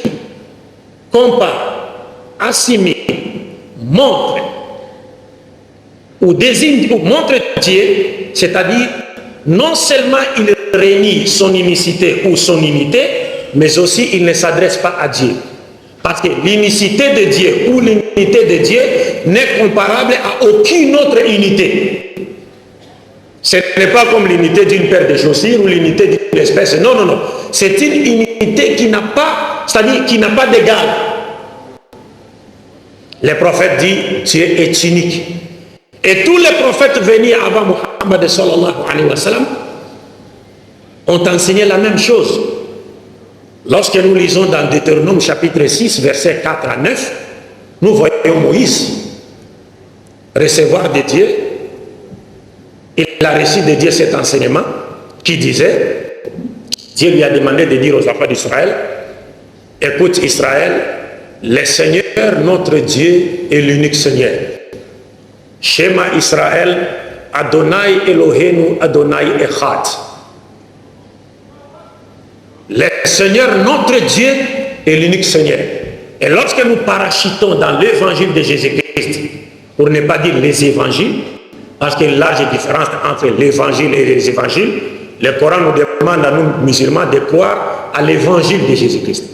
compare, assimile, montre ou désigne ou montre Dieu, c'est-à-dire non seulement il réunit son unicité ou son unité, mais aussi il ne s'adresse pas à Dieu. Parce que l'unicité de Dieu ou l'unité de Dieu n'est comparable à aucune autre unité. Ce n'est pas comme l'unité d'une paire de chaussures ou l'unité d'une espèce. Non, non, non. C'est une unité qui n'a pas, c'est-à-dire qui n'a pas d'égal. Les prophètes disent, Dieu est unique. Et tous les prophètes venus avant Muhammad sallallahu alayhi wa sallam ont enseigné la même chose. Lorsque nous lisons dans Deutéronome chapitre 6, versets 4 à 9, nous voyons Moïse recevoir de Dieu. Il a reçu de Dieu cet enseignement qui disait, Dieu lui a demandé de dire aux enfants d'Israël, écoute Israël, le Seigneur notre Dieu est l'unique Seigneur. Shema Israël, Adonai Eloheinu, Adonai Echad. Le Seigneur notre Dieu est l'unique Seigneur. Et lorsque nous parachutons dans l'évangile de Jésus-Christ, pour ne pas dire les évangiles, parce qu'il y a une large différence entre l'évangile et les évangiles, le Coran nous demande à nous musulmans de croire à l'évangile de Jésus-Christ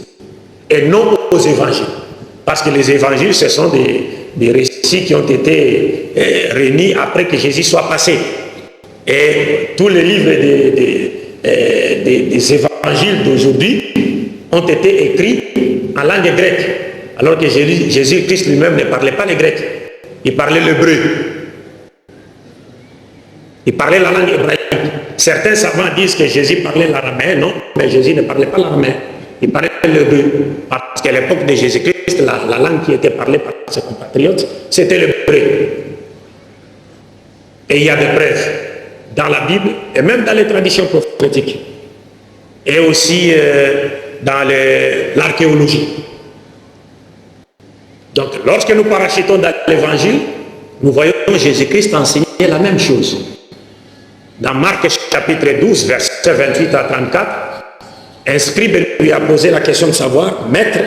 et non aux évangiles. Parce que les évangiles, ce sont des récits qui ont été réunis après que Jésus soit passé. Et tous les livres des évangiles d'aujourd'hui ont été écrits en langue grecque, alors que Jésus-Christ lui-même ne parlait pas le grec, il parlait l'hébreu. Il parlait la langue hébraïque. Certains savants disent que Jésus parlait l'araméen. Non, mais Jésus ne parlait pas l'araméen. Il parlait l'hébreu. Parce qu'à l'époque de Jésus-Christ, la langue qui était parlée par ses compatriotes, c'était l'hébreu. Et il y a des preuves dans la Bible et même dans les traditions prophétiques. Et aussi dans l'archéologie. Donc, lorsque nous parachutons dans l'évangile, nous voyons Jésus-Christ enseigner la même chose. Dans Marc chapitre 12, versets 28 à 34, un scribe lui a posé la question de savoir, Maître,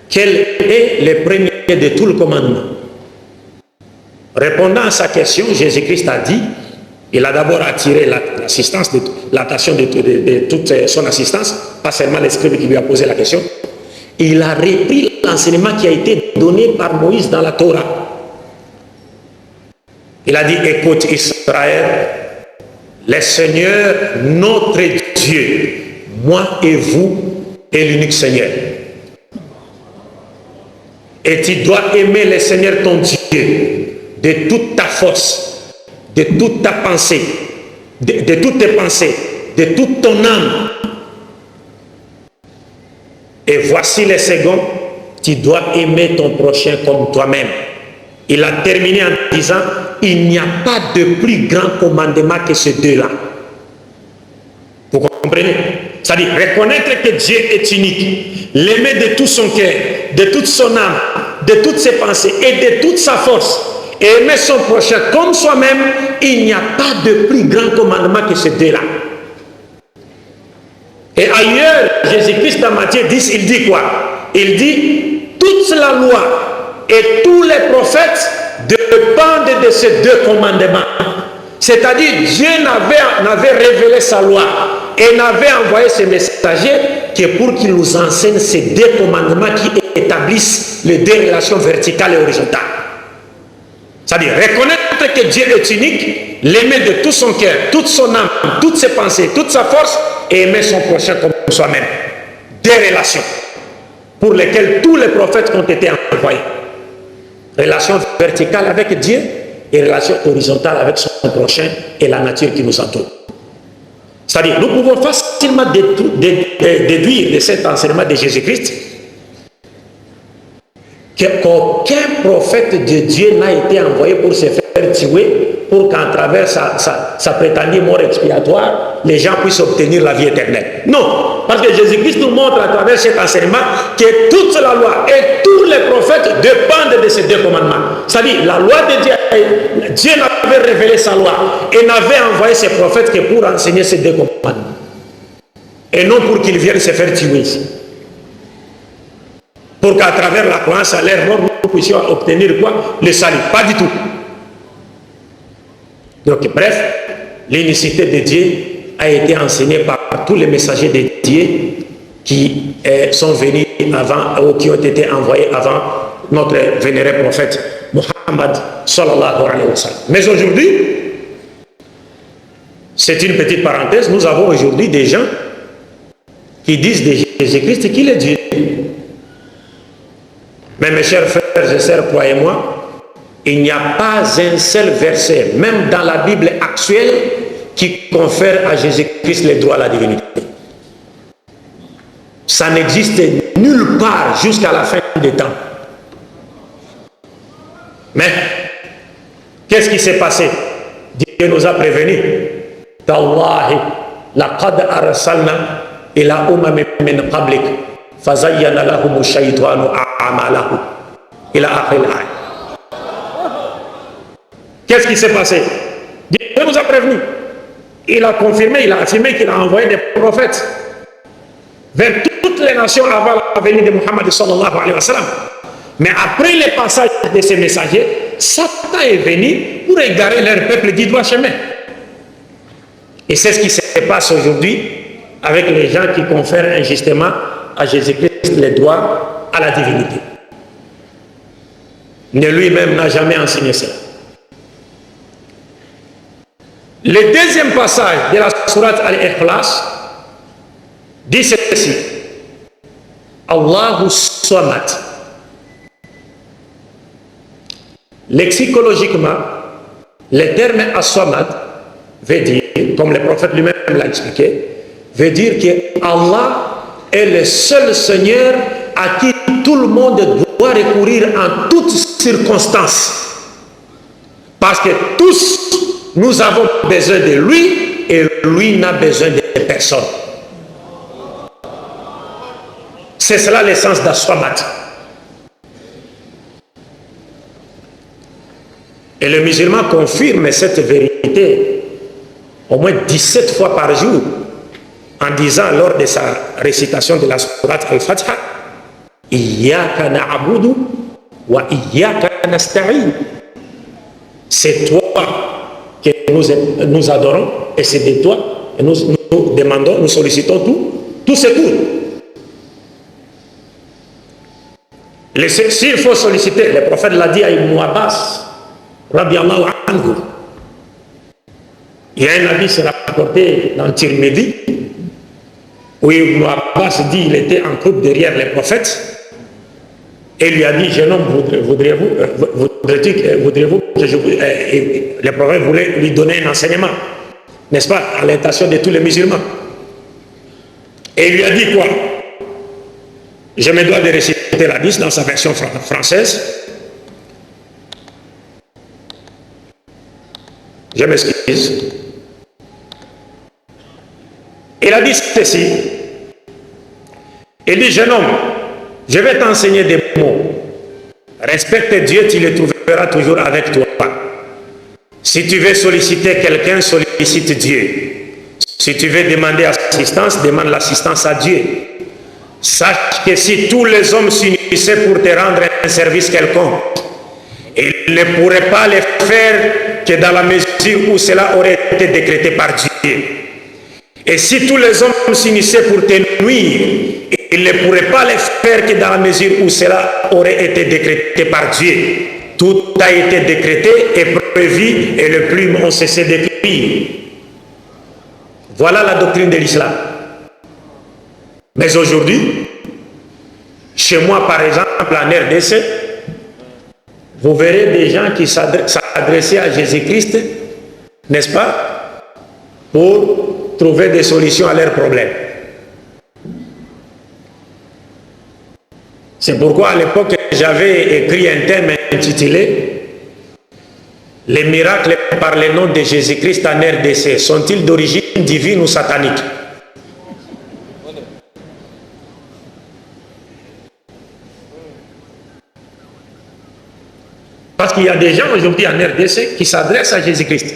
quel est le premier de tout le commandement? Répondant à sa question, Jésus-Christ a dit, il a d'abord attiré l'attention de toute son assistance, pas seulement le scribe qui lui a posé la question, il a repris l'enseignement qui a été donné par Moïse dans la Torah. Il a dit, écoute Israël, le Seigneur, notre Dieu, moi et vous, est l'unique Seigneur. Et tu dois aimer le Seigneur ton Dieu de toute ta force, de toute ta pensée, de toutes tes pensées, de toute ton âme. Et voici le second, tu dois aimer ton prochain comme toi-même. Il a terminé en disant, il n'y a pas de plus grand commandement que ces deux-là. Vous comprenez? C'est-à-dire reconnaître que Dieu est unique, l'aimer de tout son cœur, de toute son âme, de toutes ses pensées et de toute sa force, et aimer son prochain comme soi-même, il n'y a pas de plus grand commandement que ces deux-là. Et ailleurs, Jésus-Christ dans Matthieu 10, il dit quoi? Il dit, toute la loi et tous les prophètes dépendent de ces deux commandements. C'est-à-dire, Dieu n'avait révélé sa loi et n'avait envoyé ses messagers que pour qu'ils nous enseignent ces deux commandements qui établissent les deux relations verticales et horizontales. C'est-à-dire, reconnaître que Dieu est unique, l'aimer de tout son cœur, toute son âme, toutes ses pensées, toute sa force, et aimer son prochain comme soi-même. Des relations pour lesquelles tous les prophètes ont été envoyés. Relation verticale avec Dieu et relation horizontale avec son prochain et la nature qui nous entoure. C'est-à-dire, nous pouvons facilement déduire de cet enseignement de Jésus-Christ qu'aucun prophète de Dieu n'a été envoyé pour se faire tuer, pour qu'en travers sa prétendue mort expiatoire, les gens puissent obtenir la vie éternelle. Non, parce que Jésus-Christ nous montre à travers cet enseignement que toute la loi et tous les prophètes dépendent de ces deux commandements. C'est-à-dire, la loi de Dieu, Dieu n'avait révélé sa loi et n'avait envoyé ses prophètes que pour enseigner ces deux commandements. Et non pour qu'ils viennent se faire tuer ici. Pour qu'à travers la croyance à leur mort, nous puissions obtenir quoi? Le salut. Pas du tout. Donc, bref, l'unicité de Dieu a été enseignée par tous les messagers de Dieu qui sont venus avant, ou qui ont été envoyés avant notre vénéré prophète Muhammad sallallahu alayhi wa sallam. Mais aujourd'hui, c'est une petite parenthèse, nous avons aujourd'hui des gens qui disent de Jésus-Christ qu'il est Dieu. Mais mes chers frères et sœurs, croyez-moi, il n'y a pas un seul verset, même dans la Bible actuelle, qui confère à Jésus-Christ les droits à la divinité. Ça n'existe nulle part jusqu'à la fin des temps. Mais, qu'est-ce qui s'est passé? Dieu nous a prévenus. Tallahi, laqad arsalna ila umamin min qablik. Fazayyana lahumu shaytanu a'malahu. Ila akhir al-ayat. Qu'est-ce qui s'est passé? Dieu nous a prévenus. Il a confirmé, il a affirmé qu'il a envoyé des prophètes vers toutes les nations avant la venue de Muhammad sallallahu alayhi wa sallam. Mais après le passage de ces messagers, Satan est venu pour égarer leur peuple du droit chemin. Et c'est ce qui se passe aujourd'hui avec les gens qui confèrent injustement à Jésus-Christ les droits à la divinité. Ne lui-même n'a jamais enseigné cela. Le deuxième passage de la sourate Al-Ikhlas dit ceci: Allahu Samad. Lexicologiquement, le terme As-Samad veut dire, comme le prophète lui-même l'a expliqué, veut dire que Allah est le seul Seigneur à qui tout le monde doit recourir en toutes circonstances. Parce que tous, nous avons besoin de lui et lui n'a besoin de personne. C'est cela l'essence d'As-Samad. Et le musulman confirme cette vérité au moins 17 fois par jour en disant lors de sa récitation de la sourate Al-Fatiha: Iyyaka na'budu wa iyyaka nasta'in. C'est toi que nous adorons et c'est de toi que nous demandons, nous sollicitons tout secours. S'il faut solliciter, le prophète l'a dit à Ibn Abbas, Radiallahu anhu. Il y a un hadith qui s'est rapporté dans Tirmidhi où Ibn Abbas dit qu'il était en groupe derrière les prophètes et lui a dit: jeune homme, voudriez-vous que je vous... Le prophète voulait lui donner un enseignement, n'est-ce pas, à l'intention de tous les musulmans. Et il lui a dit quoi? Je me dois de réciter l'hadith dans sa version française. Je m'excuse. Il a dit ceci. Il dit: jeune homme, je vais t'enseigner des mots. Respecte Dieu, tu le trouveras toujours avec toi. Si tu veux solliciter quelqu'un, sollicite Dieu. Si tu veux demander assistance, demande l'assistance à Dieu. Sache que si tous les hommes s'unissaient pour te rendre un service quelconque, ils ne pourraient pas le faire que dans la mesure où cela aurait été décrété par Dieu. Et si tous les hommes s'unissaient pour te nuire, ils ne pourraient pas le faire que dans la mesure où cela aurait été décrété par Dieu. Tout a été décrété et prévu et les plumes ont cessé d'écrire. Voilà la doctrine de l'islam. Mais aujourd'hui, chez moi par exemple en RDC, vous verrez des gens qui s'adressaient à Jésus-Christ, n'est-ce pas, pour trouver des solutions à leurs problèmes. C'est pourquoi à l'époque j'avais écrit un thème intitulé « Les miracles par le nom de Jésus-Christ en RDC sont-ils d'origine divine ou satanique ?» Parce qu'il y a des gens aujourd'hui en RDC qui s'adressent à Jésus-Christ.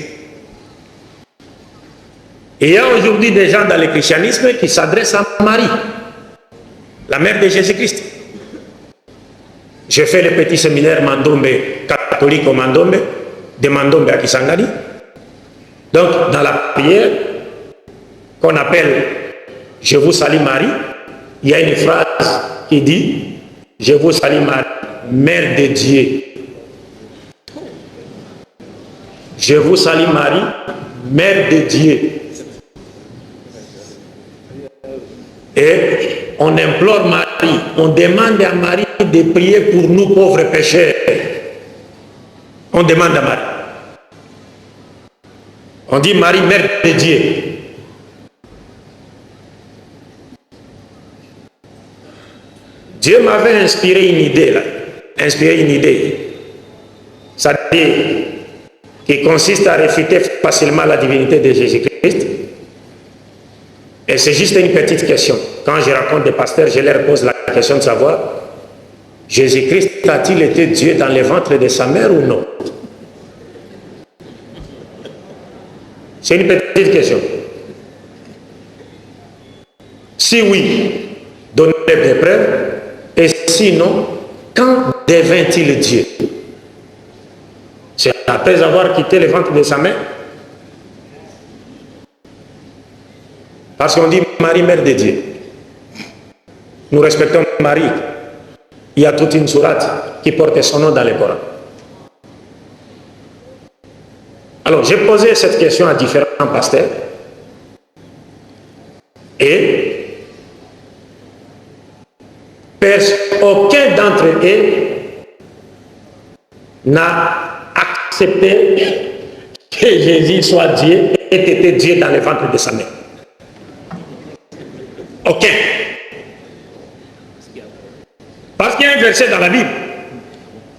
Et il y a aujourd'hui des gens dans le christianisme qui s'adressent à Marie, la mère de Jésus-Christ. J'ai fait le petit séminaire Mandombe, catholique au Mandombe, de Mandombe à Kisangani. Donc, dans la prière qu'on appelle « Je vous salue Marie », il y a une phrase qui dit « Je vous salue Marie, mère de Dieu ». Je vous salue Marie, mère de Dieu. Et on implore Marie, on demande à Marie de prier pour nous pauvres pécheurs. On demande à Marie. On dit Marie, mère de Dieu. Dieu m'avait inspiré une idée là. C'est-à-dire qui consiste à réfuter facilement la divinité de Jésus-Christ. Et c'est juste une petite question. Quand je raconte des pasteurs, je leur pose la question de savoir, Jésus-Christ a-t-il été Dieu dans le ventre de sa mère ou non? C'est une petite question. Si oui, donnez des preuves. Et sinon, quand devint-il Dieu? C'est après avoir quitté le ventre de sa mère. Parce qu'on dit Marie, mère de Dieu. Nous respectons Marie. Il y a toute une sourate qui porte son nom dans le Coran. Alors, j'ai posé cette question à différents pasteurs. Et aucun d'entre eux n'a accepté que Jésus soit Dieu et était Dieu dans le ventre de sa mère. Aucun. Parce qu'il y a un verset dans la Bible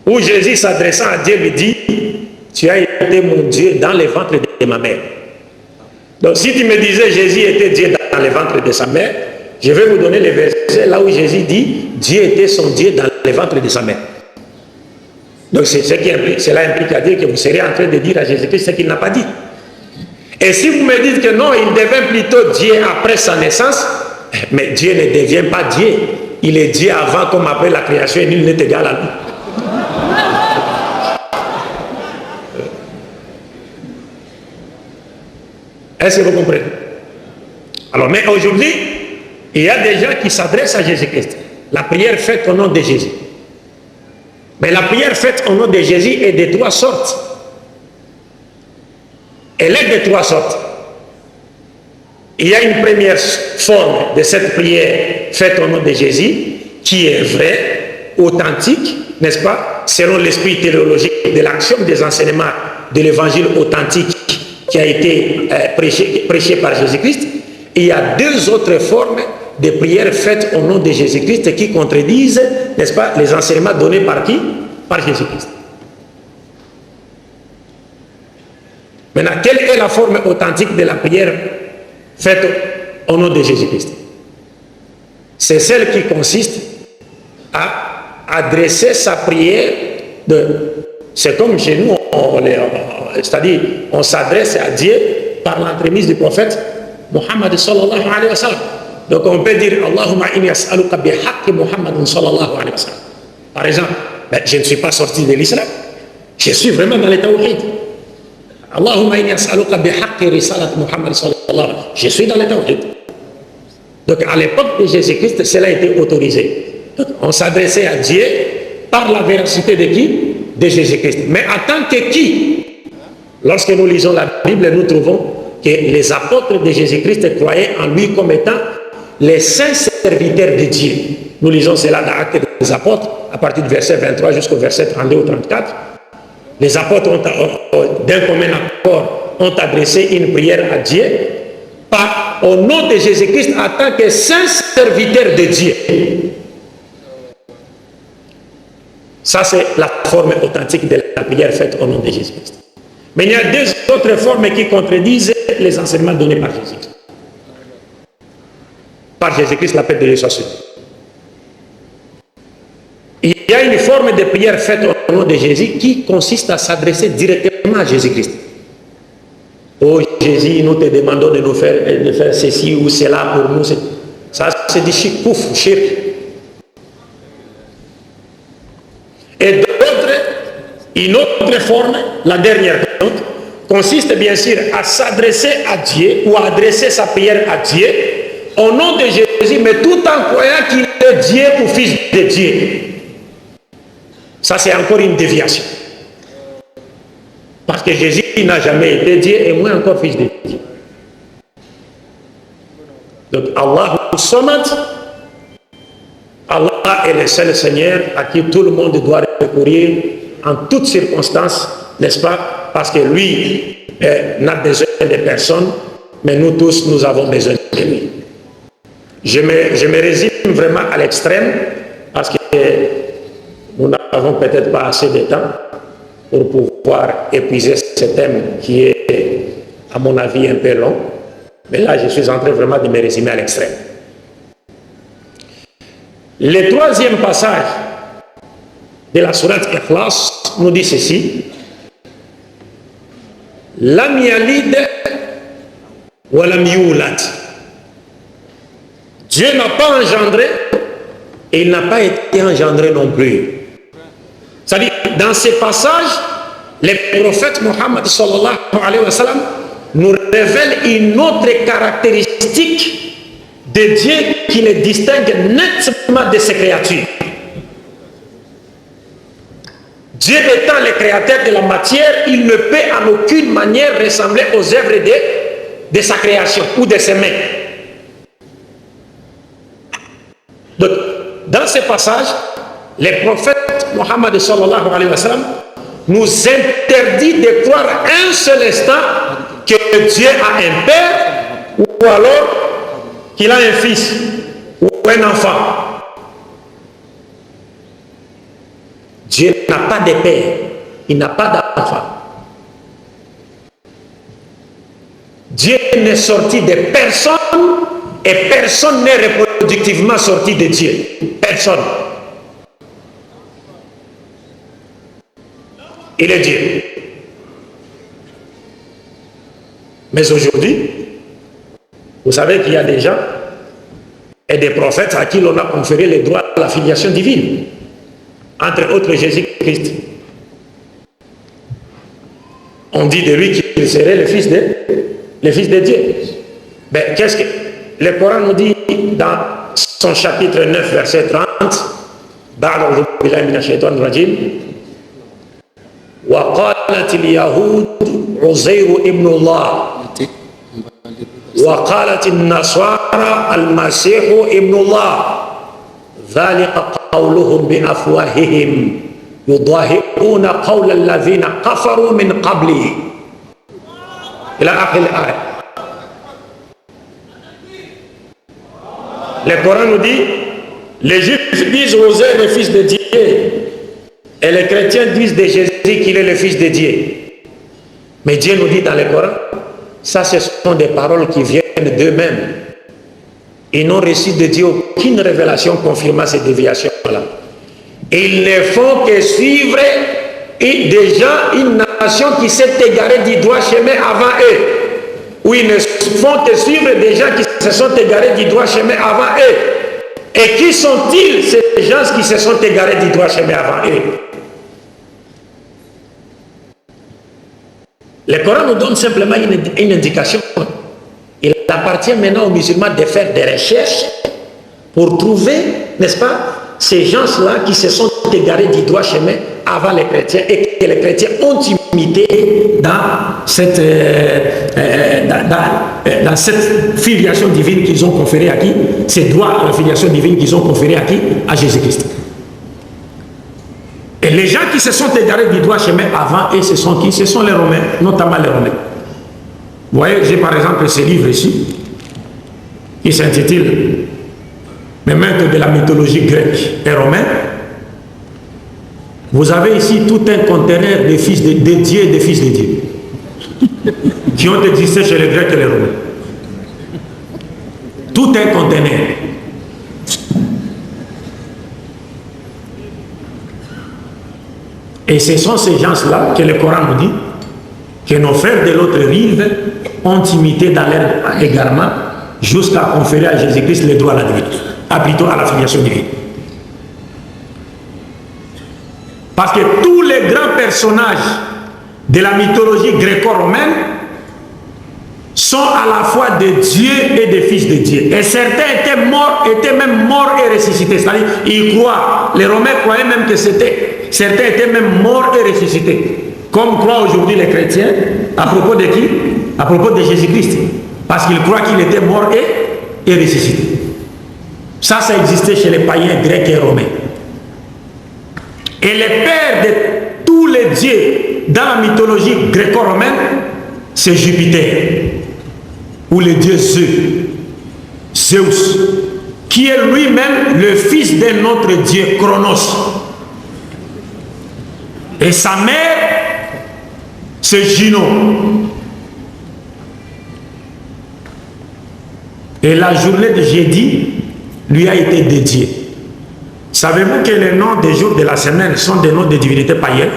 où Jésus s'adressant à Dieu lui dit « Tu as été mon Dieu dans le ventre de ma mère ». Donc si tu me disais Jésus était Dieu dans le ventre de sa mère, je vais vous donner le verset là où Jésus dit Dieu était son Dieu dans le ventre de sa mère. Donc cela implique à dire que vous serez en train de dire à Jésus-Christ ce qu'il n'a pas dit. Et si vous me dites que non, il devient plutôt Dieu après sa naissance, mais Dieu ne devient pas Dieu. Il est Dieu avant comme après la création et nul n'est égal à lui. Est-ce que vous comprenez? Alors, mais aujourd'hui, il y a des gens qui s'adressent à Jésus-Christ. La prière faite au nom de Jésus. Mais la prière faite au nom de Jésus est de trois sortes. Elle est de trois sortes. Il y a une première forme de cette prière faite au nom de Jésus qui est vraie, authentique, n'est-ce pas, selon l'esprit théologique de l'action des enseignements de l'évangile authentique qui a été prêché par Jésus-Christ. Il y a deux autres formes de prières faites au nom de Jésus-Christ qui contredisent, n'est-ce pas, les enseignements donnés par qui? Par Jésus-Christ. Maintenant, quelle est la forme authentique de la prière faite au nom de Jésus-Christ? C'est celle qui consiste à adresser sa prière c'est comme chez nous, c'est-à-dire on s'adresse à Dieu par l'entremise du prophète Mohammed sallallahu alayhi wa sallam. Donc on peut dire Allahumma inni as'aluka bihaqqi Muhammadin sallallahu alayhi wa sallam. Par exemple, je ne suis pas sorti de l'islam, je suis vraiment dans le tawhid. Allahumma inni as'aluka bihaqqi risalat Muhammad sallallahu alayhi wa sallam. Je suis dans le tawhid. Donc à l'époque de Jésus-Christ, cela a été autorisé. Donc, on s'adressait à Dieu par la véracité de qui? De Jésus-Christ. Mais en tant que qui? Lorsque nous lisons la Bible, nous trouvons que les apôtres de Jésus-Christ croyaient en lui comme étant les saints serviteurs de Dieu. Nous lisons cela dans Actes des Apôtres, à partir du verset 23 jusqu'au verset 32 ou 34. Les apôtres, d'un commun accord, ont adressé une prière à Dieu au nom de Jésus-Christ en tant que saint serviteur de Dieu. Ça, c'est la forme authentique de la prière faite au nom de Jésus-Christ. Mais il y a deux autres formes qui contredisent les enseignements donnés par Jésus-Christ. Par Jésus-Christ, la paix de Dieu soit sur nous. Il y a une forme de prière faite au nom de Jésus qui consiste à s'adresser directement à Jésus-Christ. Oh Jésus, nous te demandons de nous faire ceci ou cela pour nous. Ça, c'est du shirk, shirk. Et d'autres, une autre forme, la dernière, consiste bien sûr à s'adresser à Dieu ou à adresser sa prière à Dieu au nom de Jésus, mais tout en croyant qu'il est Dieu ou fils de Dieu. Ça, c'est encore une déviation. Parce que Jésus n'a jamais été Dieu et moins encore fils de Dieu. Donc, Allah Samad, Allah est le seul Seigneur à qui tout le monde doit recourir en toutes circonstances, n'est-ce pas? Parce que lui n'a besoin de personne, mais nous tous, nous avons besoin de lui. Je me résume vraiment à l'extrême, parce que nous n'avons peut-être pas assez de temps pour pouvoir épuiser ce thème qui est, à mon avis, un peu long. Mais là, je suis en train vraiment de me résumer à l'extrême. Le troisième passage de la sourate Ikhlas nous dit ceci. Lam yalid wa lam yulad. Dieu n'a pas engendré et il n'a pas été engendré non plus. C'est-à-dire, dans ces passages, le prophète Mohammed sallallahu alayhi wa sallam nous révèle une autre caractéristique de Dieu qui le distingue nettement de ses créatures. Dieu étant le créateur de la matière, il ne peut en aucune manière ressembler aux œuvres de sa création ou de ses mains. Donc, dans ce passage, le prophète Mohammed sallallahu alayhi wa sallam nous interdit de croire un seul instant que Dieu a un père ou alors qu'il a un fils ou un enfant. Dieu n'a pas de père, il n'a pas d'enfant. Dieu n'est sorti de personne et personne n'est reproductivement sorti de Dieu. Personne. Il est Dieu. Mais aujourd'hui, vous savez qu'il y a des gens et des prophètes à qui l'on a conféré le droit à la filiation divine. Entre autres Jésus-Christ. On dit de lui qu'il serait le fils de Dieu. Ben, qu'est-ce que le Coran nous dit dans son chapitre 9, verset 30? Ba'da billahi minash shaitanir rajim. Wa qalat al-yahud Uzair ibn Allah. Wa qalat an-nasara al-masih ibn Allah. ذلك قولهم بأفواههم يضاهئون قول الذين كفروا من قبله إلى آخر الآية. Le Coran nous dit, les Juifs disent Uzair le fils de Dieu et les chrétiens disent de Jésus qu'il est le fils de Dieu. Mais Dieu nous dit dans le Coran, ça ce sont des paroles qui viennent d'eux-mêmes. Ils n'ont reçu de Dieu aucune révélation confirmant ces déviations-là. Ils ne font que suivre des gens, une nation qui s'est égarée du droit chemin avant eux. où ils ne font que suivre des gens qui se sont égarés du droit chemin avant eux. Et qui sont-ils ces gens qui se sont égarés du droit chemin avant eux? Le Coran nous donne simplement une indication. Il appartient maintenant aux musulmans de faire des recherches pour trouver, n'est-ce pas, ces gens-là qui se sont égarés du droit chemin avant les chrétiens et que les chrétiens ont imité dans cette filiation divine qu'ils ont conférée à qui? Ces droits à la filiation divine qu'ils ont conférés à qui? À Jésus-Christ. Et les gens qui se sont égarés du droit chemin avant, et ce sont qui? Ce sont les Romains, notamment les Romains. Vous voyez, j'ai par exemple ce livre ici, qui s'intitule Les maîtres de la mythologie grecque et romaine. Vous avez ici tout un conteneur de fils de dieux et de fils de dieux qui ont existé chez les Grecs et les Romains. Tout un conteneur. Et ce sont ces gens-là que le Coran nous dit que nos frères de l'autre rive ont imité dans leur égarement jusqu'à conférer à Jésus-Christ le droit à la divinité, plutôt à la filiation divine. Parce que tous les grands personnages de la mythologie gréco-romaine sont à la fois des dieux et des fils de Dieu. Et certains étaient même morts et ressuscités. C'est-à-dire, ils croient, les Romains croyaient même que certains étaient même morts et ressuscités. Comme croient aujourd'hui les chrétiens, à propos de qui? À propos de Jésus-Christ. Parce qu'ils croient qu'il était mort et ressuscité. Ça existait chez les païens grecs et romains. Et le père de tous les dieux dans la mythologie gréco-romaine, c'est Jupiter, ou le dieu Zeus, qui est lui-même le fils d'un autre dieu, Chronos. Et sa mère, c'est Juno. Et la journée de jeudi lui a été dédiée. Savez-vous que les noms des jours de la semaine sont des noms de divinités païennes?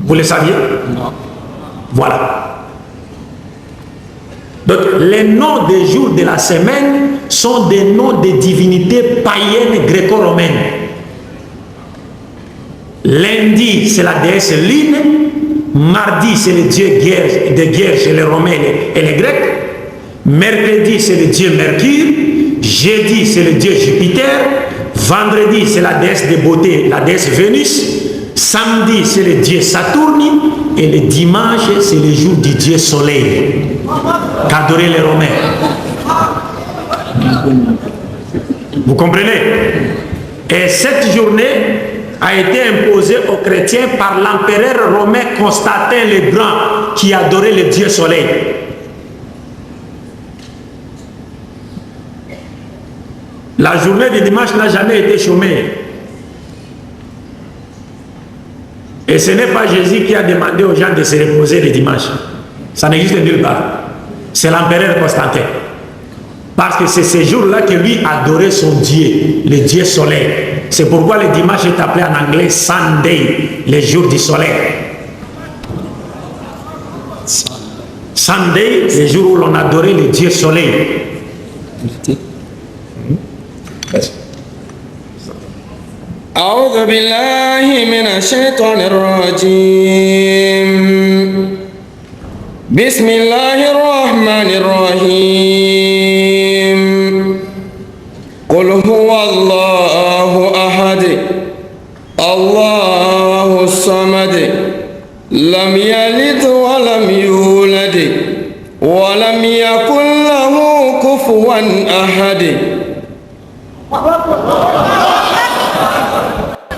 Vous le saviez? Non. Voilà. Donc, les noms des jours de la semaine sont des noms de divinités païennes gréco-romaines. Lundi, c'est la déesse Lune. Mardi, c'est le dieu de guerre chez les Romains et les Grecs. Mercredi, c'est le dieu Mercure. Jeudi, c'est le dieu Jupiter. Vendredi, c'est la déesse de beauté, la déesse Vénus. Samedi, c'est le dieu Saturne. Et le dimanche, c'est le jour du dieu Soleil qu'adoraient les Romains. Vous comprenez? Et cette journée a été imposée aux chrétiens par l'empereur romain Constantin le Grand, qui adorait le dieu Soleil. La journée de dimanche n'a jamais été chômée. Et ce n'est pas Jésus qui a demandé aux gens de se reposer le dimanche. Ça n'existe nulle part. C'est l'empereur Constantin. Parce que c'est ce jour-là que lui adorait son Dieu, le Dieu soleil. C'est pourquoi le dimanche est appelé en anglais Sunday, le jour du soleil. Sunday, le jour où l'on adorait le Dieu soleil. أعوذ بالله من الشيطان الرجيم بسم الله الرحمن الرحيم قل هو الله أحد الله الصمد لم يلد ولم يولد ولم يكن له كفوا أحد.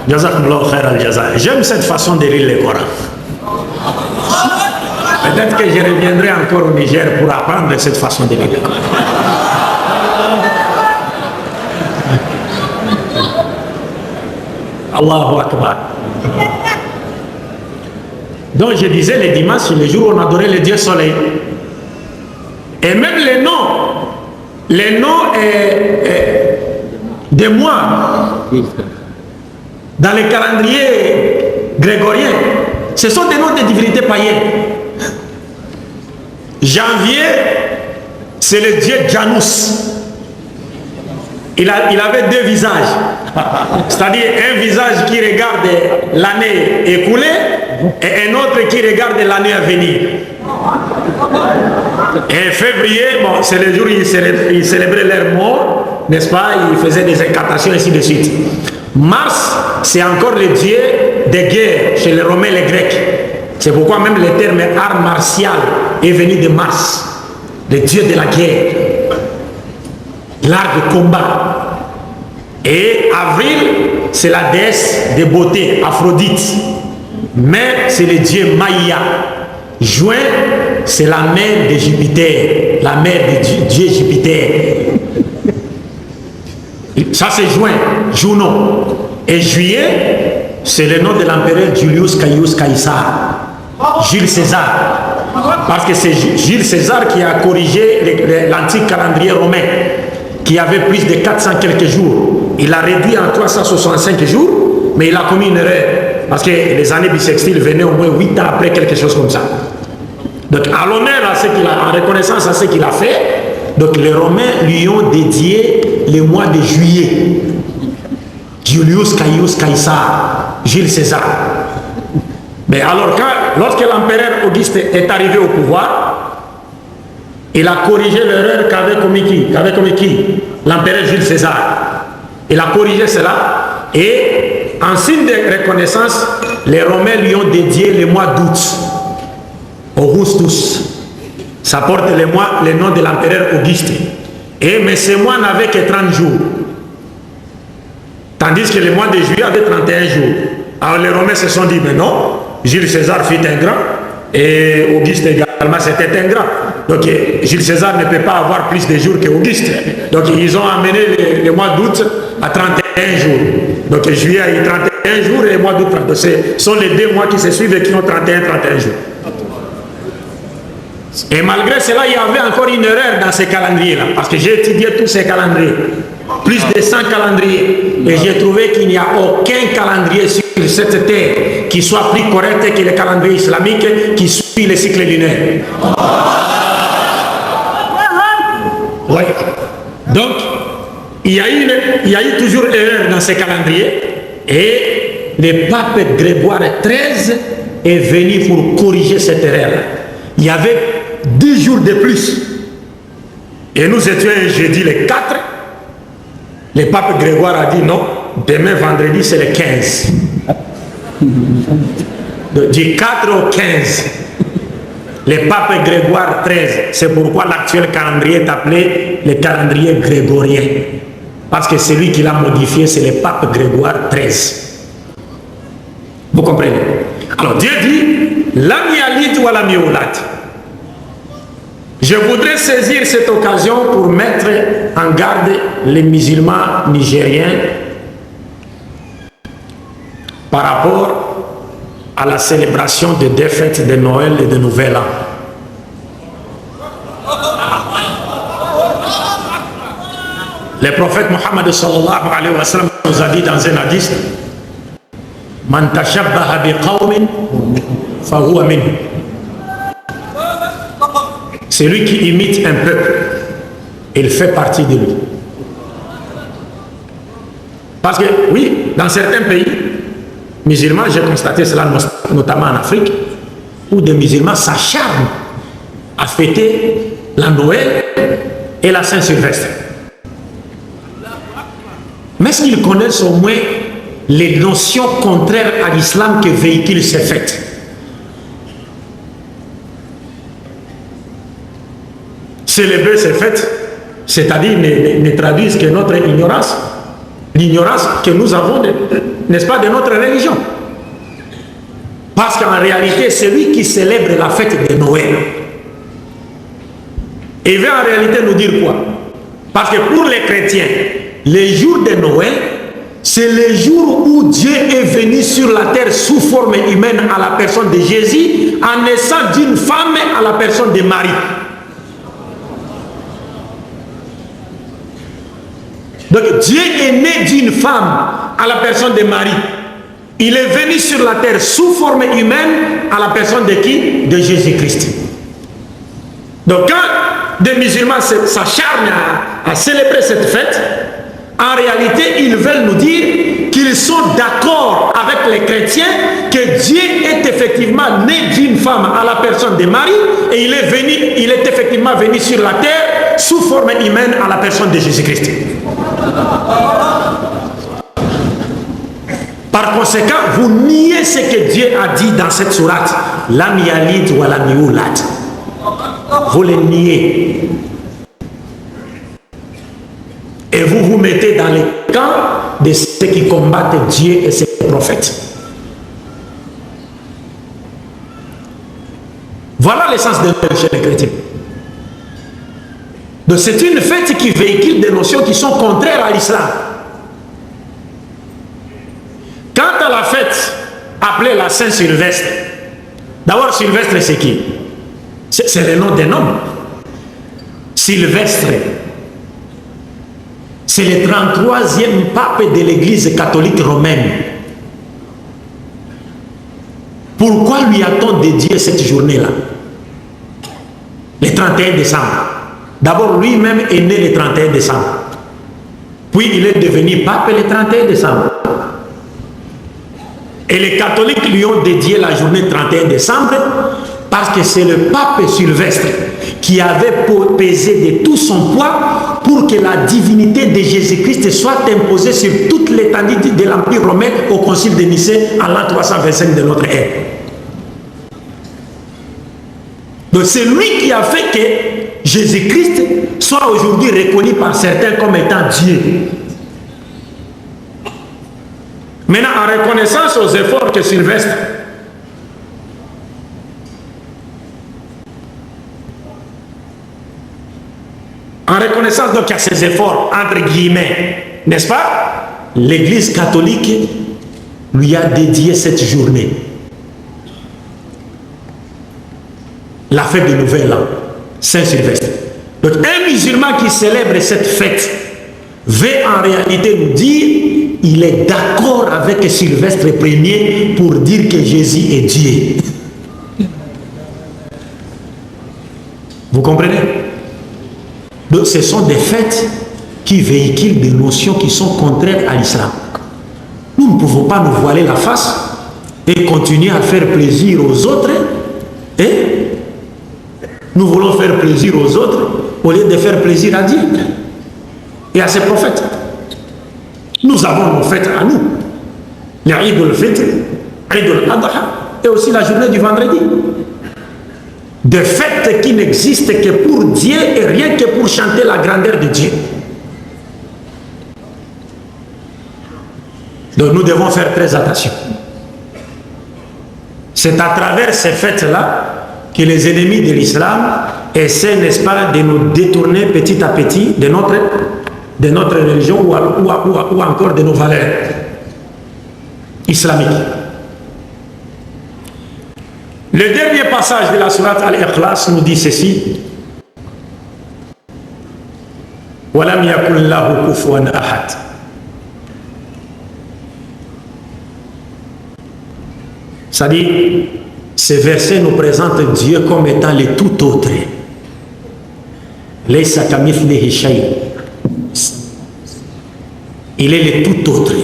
Jazakumullah khair al-jaza. J'aime cette façon de lire le Coran. Peut-être que je reviendrai encore au Niger pour apprendre cette façon de lire le Coran. Allahu Akbar. Donc je disais le dimanche, c'est le jour où on adorait le Dieu soleil. Et même les noms des mois dans les calendriers grégoriens, ce sont des noms de divinités païennes. Janvier, c'est le dieu Janus. Il avait deux visages. C'est-à-dire un visage qui regarde l'année écoulée et un autre qui regarde l'année à venir. Et février, bon, c'est le jour où ils célébraient leur mort, n'est-ce pas? Ils faisaient des incantations, ainsi de suite. Mars, c'est encore le dieu des guerres chez les Romains et les Grecs. C'est pourquoi même le terme art martial est venu de Mars, le dieu de la guerre, l'art de combat. Et avril, c'est la déesse de beauté, Aphrodite. Mai, c'est le dieu Maïa. Juin, c'est la mère de Jupiter, la mère de dieu Jupiter. Ça c'est juin, Junon. Et juillet, c'est le nom de l'empereur Julius Caius Caesar, Jules César. Parce que c'est Jules César qui a corrigé l'antique calendrier romain, qui avait plus de 400 quelques jours. Il a réduit en 365 jours, mais il a commis une erreur. Parce que les années bissextiles venaient au moins 8 ans après, quelque chose comme ça. Donc, à l'honneur à ce qu'il a, en reconnaissance à ce qu'il a fait, donc les Romains lui ont dédié le mois de juillet. Julius Caius Caesar, Jules César. Mais alors, lorsque l'empereur Auguste est arrivé au pouvoir, il a corrigé l'erreur qu'avait commis qui? L'empereur Jules César. Il a corrigé cela et en signe de reconnaissance, les Romains lui ont dédié le mois d'août, Augustus. Ça porte le nom de l'empereur Auguste. Mais ce mois n'avait que 30 jours. Tandis que le mois de juillet avait 31 jours. Alors les Romains se sont dit, mais non, Jules César fut un grand et Auguste également c'était un grand. Donc Jules César ne peut pas avoir plus de jours qu'Auguste. Donc ils ont amené le mois d'août à 31 jours. Donc juillet a eu 31 jours et le mois d'août 30. Ce sont les deux mois qui se suivent et qui ont 31 jours. Et malgré cela, il y avait encore une erreur dans ces calendriers-là. Parce que j'ai étudié tous ces calendriers. Plus de 100 calendriers. Et j'ai trouvé qu'il n'y a aucun calendrier sur cette terre qui soit plus correct que le calendrier islamique qui suit le cycle lunaire. Oui. Donc, il y a eu toujours erreur dans ces calendriers. Et le pape Grégoire XIII est venu pour corriger cette erreur. Il y avait 10 jours de plus. Et nous étions un jeudi le 4. Le pape Grégoire a dit non, demain vendredi c'est le 15. Du 4 au 15. Le pape Grégoire XIII. C'est pourquoi l'actuel calendrier est appelé le calendrier grégorien. Parce que celui qui l'a modifié, c'est le pape Grégoire XIII. Vous comprenez? Alors Dieu dit, lam yalit wa lam yulad. Je voudrais saisir cette occasion pour mettre en garde les musulmans nigériens par rapport à la célébration des deux fêtes de Noël et de Nouvel An. Le prophète Mohammed sallallahu alayhi wa sallam nous a dit dans un hadith, Man tashabbaha bi qawmin fa huwa minhum. Celui qui imite un peuple, il fait partie de lui. Parce que oui, dans certains pays musulmans, j'ai constaté cela notamment en Afrique, où des musulmans s'acharnent à fêter la Noël et la Saint-Sylvestre. Mais est-ce qu'ils connaissent au moins les notions contraires à l'islam que véhiculent ces fêtes? Célébrer ces fêtes, c'est-à-dire ne traduisent que notre ignorance, l'ignorance que nous avons, n'est-ce pas, de notre religion. Parce qu'en réalité, celui qui célèbre la fête de Noël, il veut en réalité nous dire quoi? Parce que pour les chrétiens, les jours de Noël, c'est le jour où Dieu est venu sur la terre sous forme humaine à la personne de Jésus, en naissant d'une femme à la personne de Marie. Donc Dieu est né d'une femme à la personne de Marie. Il est venu sur la terre sous forme humaine à la personne de qui? De Jésus-Christ. Donc quand des musulmans s'acharnent à célébrer cette fête, en réalité, ils veulent nous dire qu'ils sont d'accord avec les chrétiens que Dieu est effectivement né d'une femme à la personne de Marie et il est effectivement venu sur la terre sous forme humaine à la personne de Jésus-Christ. Par conséquent, vous niez ce que Dieu a dit dans cette sourate, Lam yalid wa lam yulad. Vous le niez. Et vous vous mettez dans le camp de ceux qui combattent Dieu et ses prophètes. Voilà l'essence de Noël chez les chrétiens. Donc c'est une fête qui véhicule des notions qui sont contraires à l'islam. Quant à la fête appelée la Saint-Sylvestre, d'abord Sylvestre c'est qui? C'est le nom d'un homme. Sylvestre, c'est le 33e pape de l'église catholique romaine. Pourquoi lui a-t-on dédié cette journée-là? Le 31 décembre. D'abord, lui-même est né le 31 décembre. Puis il est devenu pape le 31 décembre. Et les catholiques lui ont dédié la journée 31 décembre parce que c'est le pape Sylvestre qui avait pesé de tout son poids pour que la divinité de Jésus-Christ soit imposée sur toute l'étendue de l'Empire romain au concile de Nicée en l'an 325 de notre ère. Donc c'est lui qui a fait que Jésus-Christ soit aujourd'hui reconnu par certains comme étant Dieu. Maintenant, en reconnaissance aux efforts que Sylvestre en reconnaissance donc à ses efforts, entre guillemets, n'est-ce pas? L'Église catholique lui a dédié cette journée. La fête du Nouvel An, Saint-Sylvestre. Donc un musulman qui célèbre cette fête veut en réalité nous dire il est d'accord avec Sylvestre Ier pour dire que Jésus est Dieu. Vous comprenez? Donc ce sont des fêtes qui véhiculent des notions qui sont contraires à l'islam. Nous ne pouvons pas nous voiler la face et continuer à faire plaisir aux autres. Et nous voulons faire plaisir aux autres au lieu de faire plaisir à Dieu et à ses prophètes. Nous avons nos fêtes à nous. L'Eid al-Fitr, Eid al-Adha et aussi la journée du vendredi. Des fêtes qui n'existent que pour Dieu et rien que pour chanter la grandeur de Dieu. Donc nous devons faire très attention. C'est à travers ces fêtes-là que les ennemis de l'islam essaient, n'est-ce pas, de nous détourner petit à petit de notre religion ou encore de nos valeurs islamiques. Le dernier passage de la sourate Al-Ikhlas nous dit ceci. وَلَمْ يَكُنْ لَهُ كُفُوًا أَحَدٌ. C'est-à-dire, ce verset nous présente Dieu comme étant le tout autre. Laysa kamithlihi shay'. Il est le tout autre.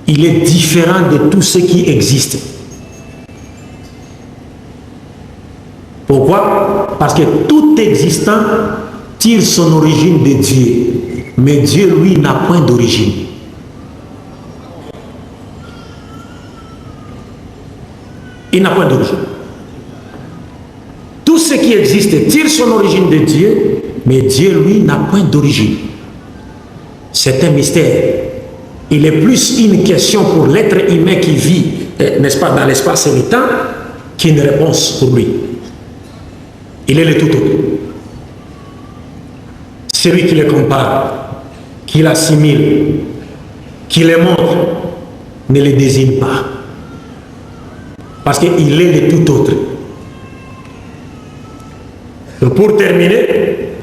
Il est différent de tout ce qui existe. Pourquoi? Parce que tout existant tire son origine de Dieu. Mais Dieu, lui, n'a point d'origine. Il n'a point d'origine. Tout ce qui existe tire son origine de Dieu, mais Dieu, lui, n'a point d'origine. C'est un mystère. Il est plus une question pour l'être humain qui vit, n'est-ce pas, dans l'espace et le temps, qu'une réponse pour lui. Il est le tout autre. Celui qui le compare, qui l'assimile, qui le montre, ne le désigne pas. Parce qu'il est le tout autre. Donc pour terminer,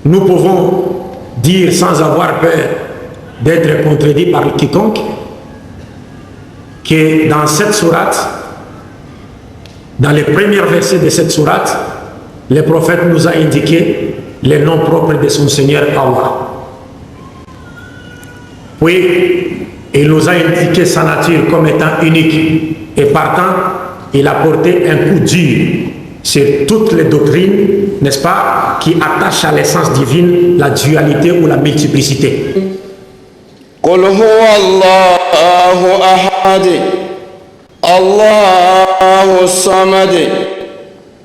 nous pouvons dire sans avoir peur d'être contredit par quiconque que dans cette sourate, dans les premiers versets de cette sourate, le prophète nous a indiqué les noms propres de son Seigneur Allah. Puis, il nous a indiqué sa nature comme étant unique et partant, il a porté un coup dur sur toutes les doctrines, n'est-ce pas, qui attachent à l'essence divine la dualité ou la multiplicité. قل هو الله أحد الله الصمد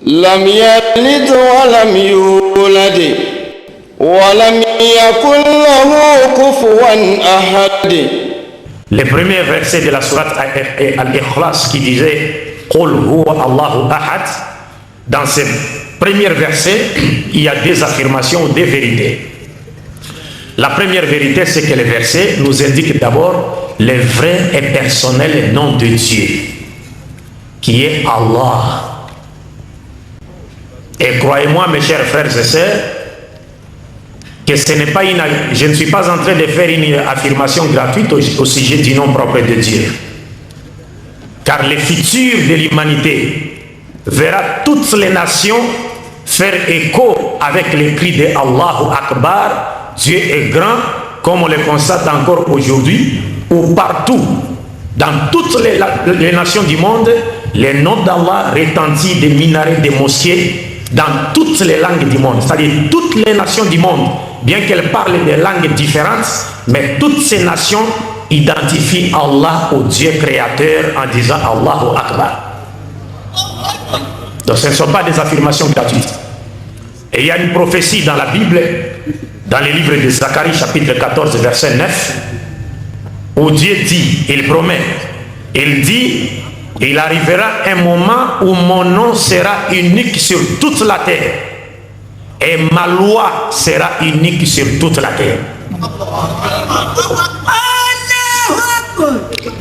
لم يلد ولم يولد ولم يكن له كفوا أحد. Le premier verset de la sourate Al-Ikhlas qui disait Qul huwa Allahu ahad, dans ce premier verset, il y a deux affirmations, deux vérités. La première vérité, c'est que le verset nous indique d'abord le vrai et personnel nom de Dieu, qui est Allah. Et croyez-moi, mes chers frères et sœurs, que ce n'est pas je ne suis pas en train de faire une affirmation gratuite au sujet du nom propre de Dieu. Car le futur de l'humanité verra toutes les nations faire écho avec les cris de Allahu Akbar. Dieu est grand, comme on le constate encore aujourd'hui, ou partout, dans toutes les nations du monde, le nom d'Allah retentit des minarets, des mosquées, dans toutes les langues du monde, c'est-à-dire toutes les nations du monde, bien qu'elles parlent des langues différentes, mais toutes ces nations identifient Allah au Dieu créateur en disant Allahu Akbar. Donc ce ne sont pas des affirmations gratuites. Et il y a une prophétie dans la Bible, dans le livre de Zacharie, chapitre 14, verset 9, où Dieu dit, il promet, il dit, il arrivera un moment où mon nom sera unique sur toute la terre et ma loi sera unique sur toute la terre.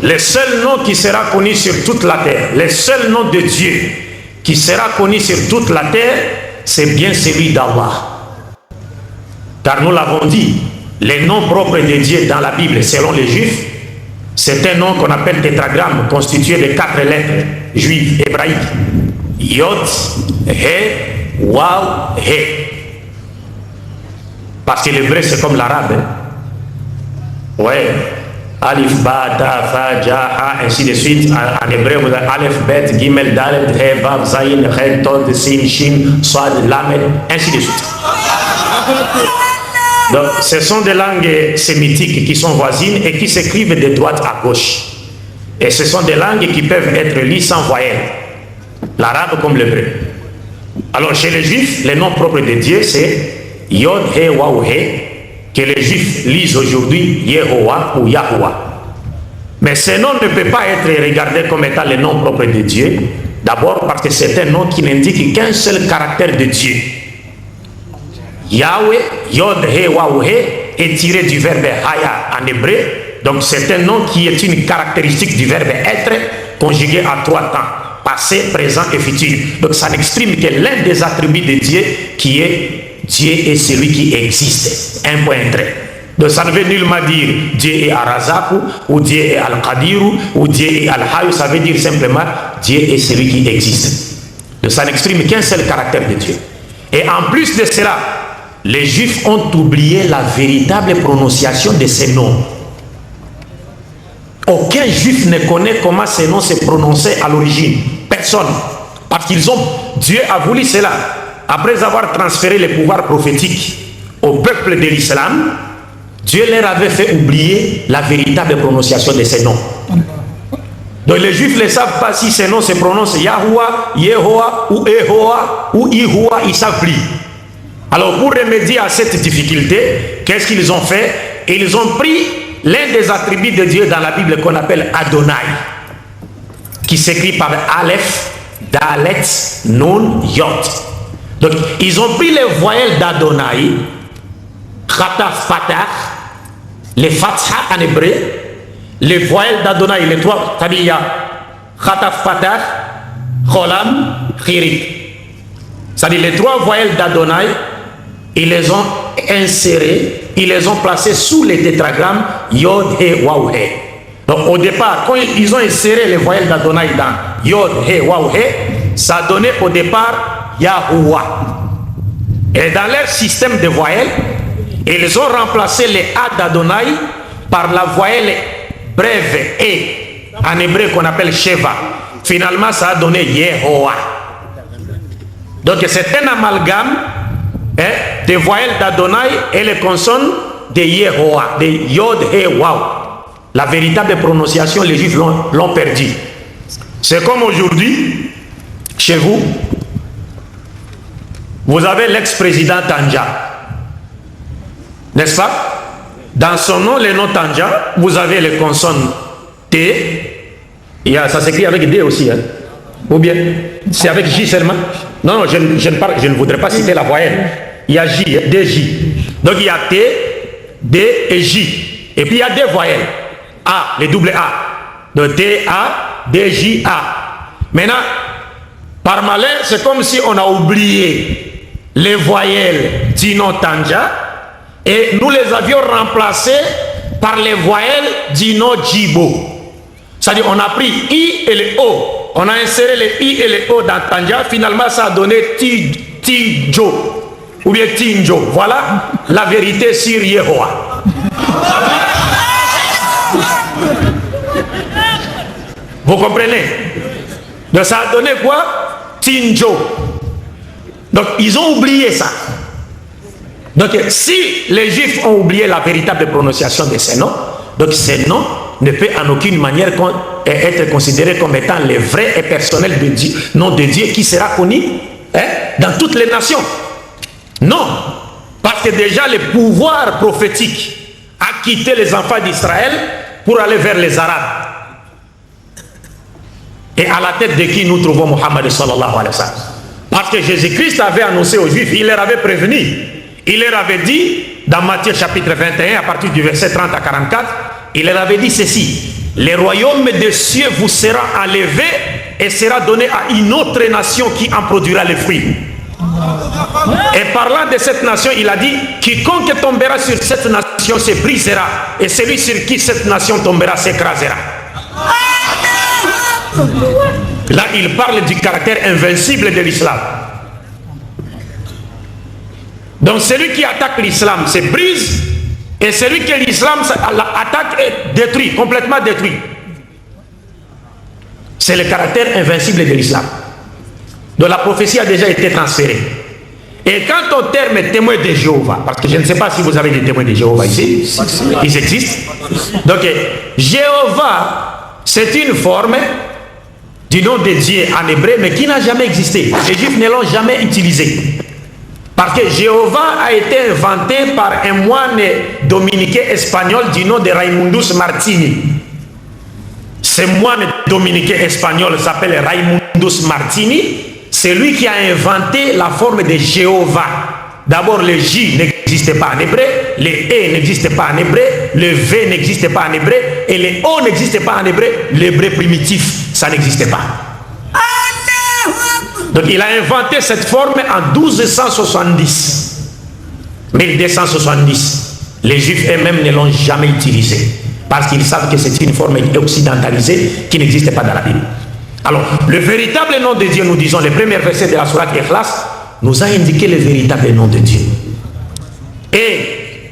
Le seul nom qui sera connu sur toute la terre, le seul nom de Dieu qui sera connu sur toute la terre, c'est bien celui d'Allah. Car nous l'avons dit, les noms propres de Dieu dans la Bible, selon les Juifs, c'est un nom qu'on appelle tétragramme, constitué de 4 lettres juives hébraïques. Yod, He, Waw, He. Parce que l'hébreu, c'est comme l'arabe. Hein? Ouais. Alif, Ba, Ta, Fa, Ja, Ha, ainsi de suite. En hébreu, vous avez Alef, Bet, Gimel, Dalet, He, Vav, Zayin, He, Tod, Sin, Shin, Swad, Lamed, ainsi de suite. Donc, ce sont des langues sémitiques qui sont voisines et qui s'écrivent de droite à gauche. Et ce sont des langues qui peuvent être liées sans voyelles. L'arabe comme l'hébreu. Alors, chez les juifs, le nom propre de Dieu, c'est Yod, He, Waw, He, que les juifs lisent aujourd'hui Yehowa ou Yahoua. Mais ce nom ne peut pas être regardé comme étant le nom propre de Dieu. D'abord parce que c'est un nom qui n'indique qu'un seul caractère de Dieu. Yahweh, Yod, He, Waw, He, est tiré du verbe Haya en hébreu. Donc c'est un nom qui est une caractéristique du verbe être conjugué à 3 temps. Passé, présent et futur. Donc ça n'exprime que l'un des attributs de Dieu qui est Dieu est celui qui existe. Un point trait. Donc ça ne veut nullement dire Dieu est Arazaku, ou Dieu est Al-Qadiru, ou Dieu est Al-Hayu. Ça veut dire simplement Dieu est celui qui existe. Donc ça n'exprime qu'un seul caractère de Dieu. Et en plus de cela, les Juifs ont oublié la véritable prononciation de ces noms. Aucun Juif ne connaît comment ces noms se prononçaient à l'origine. Personne. Parce qu'ils ont... Dieu a voulu cela. Après avoir transféré les pouvoirs prophétiques au peuple de l'islam, Dieu leur avait fait oublier la véritable prononciation de ces noms. Donc les Juifs ne savent pas si ces noms se prononcent Yahoua, Yehoa ou Ehoa ou Ihoua, ils ne savent plus. Alors pour remédier à cette difficulté, qu'est-ce qu'ils ont fait? Ils ont pris l'un des attributs de Dieu dans la Bible qu'on appelle Adonai, qui s'écrit par Aleph, Dalet, Nun, Yod. Donc ils ont pris les voyelles d'Adonai, Khataf, Fatah, les Fatha en hébreu, les voyelles d'Adonai, les 3, c'est-à-dire il y a Khataf, Fatah, Cholam, Khirit. C'est-à-dire les 3 voyelles d'Adonai, ils les ont insérées, ils les ont placées sous les tétragrammes Yod, He, Waw, He. Donc au départ, quand ils ont inséré les voyelles d'Adonai dans Yod, He, Waw, He, ça donnait au départ Yahuwah. Et dans leur système de voyelles, ils ont remplacé les A d'Adonai par la voyelle brève E, en hébreu qu'on appelle Sheva. Finalement, ça a donné Yehoah. Donc c'est un amalgame des voyelles d'Adonai et les consonnes de Yehoah, de Yod, He, Waw. La véritable prononciation, les Juifs l'ont perdu. C'est comme aujourd'hui, chez vous, vous avez l'ex-président Tanja, n'est-ce pas? Dans son nom, le nom Tanja, vous avez les consonnes T, ça s'écrit avec D aussi, hein? Ou bien c'est avec J seulement? Non, je ne voudrais pas citer la voyelle. Il y a J, DJ. Donc il y a T, D et J. Et puis il y a des voyelles. A, les double A. De T, A, D, J, A. Maintenant, par malheur, c'est comme si on a oublié les voyelles du nom Tanja et nous les avions remplacées par les voyelles du nom Djibo. C'est-à-dire on a pris I et le O. On a inséré les I et le O dans Tanja. Finalement, ça a donné Tidjo ou bien Tinjo. Voilà la vérité sur Yehoah. Vous comprenez? Donc ça a donné quoi? Tinjo. Donc ils ont oublié ça. Donc si les Juifs ont oublié la véritable prononciation de ces noms, donc ces noms ne peut en aucune manière être considérés comme étant les vrais et personnels de Dieu, nom de Dieu qui sera connu dans toutes les nations. Non, parce que déjà le pouvoir prophétique a quitté les enfants d'Israël pour aller vers les Arabes. Et à la tête de qui nous trouvons Mohammed sallallahu alayhi wa sallam. Parce que Jésus-Christ avait annoncé aux Juifs, il leur avait prévenu, il leur avait dit dans Matthieu chapitre 21 à partir du verset 30 à 44, il leur avait dit ceci: le royaume des cieux vous sera enlevé et sera donné à une autre nation qui en produira les fruits. Et parlant de cette nation, il a dit: quiconque tombera sur cette nation se brisera, et celui sur qui cette nation tombera s'écrasera. Là, il parle du caractère invincible de l'islam. Donc celui qui attaque l'islam se brise, et celui que l'islam attaque est détruit, complètement détruit. C'est le caractère invincible de l'islam. Donc la prophétie a déjà été transférée. Et quant au terme témoin de Jéhovah, parce que je ne sais pas si vous avez des témoins de Jéhovah ici, ils existent. Donc Jéhovah, c'est une forme du nom de Dieu en hébreu, mais qui n'a jamais existé. Les Juifs ne l'ont jamais utilisé. Parce que Jéhovah a été inventé par un moine dominicain espagnol du nom de Raimundus Martini. Ce moine dominicain espagnol s'appelle Raimundus Martini. C'est lui qui a inventé la forme de Jéhovah. D'abord, le J n'existait pas en hébreu, le E n'existait pas en hébreu, le V n'existait pas en hébreu, et le O n'existait pas en hébreu. L'hébreu primitif, ça n'existait pas. Donc il a inventé cette forme en 1270. 1270. Les Juifs eux-mêmes ne l'ont jamais utilisé. Parce qu'ils savent que c'est une forme occidentalisée qui n'existe pas dans la Bible. Alors, le véritable nom de Dieu, nous disons, le premier verset de la sourate Ikhlas, nous a indiqué le véritable nom de Dieu. Et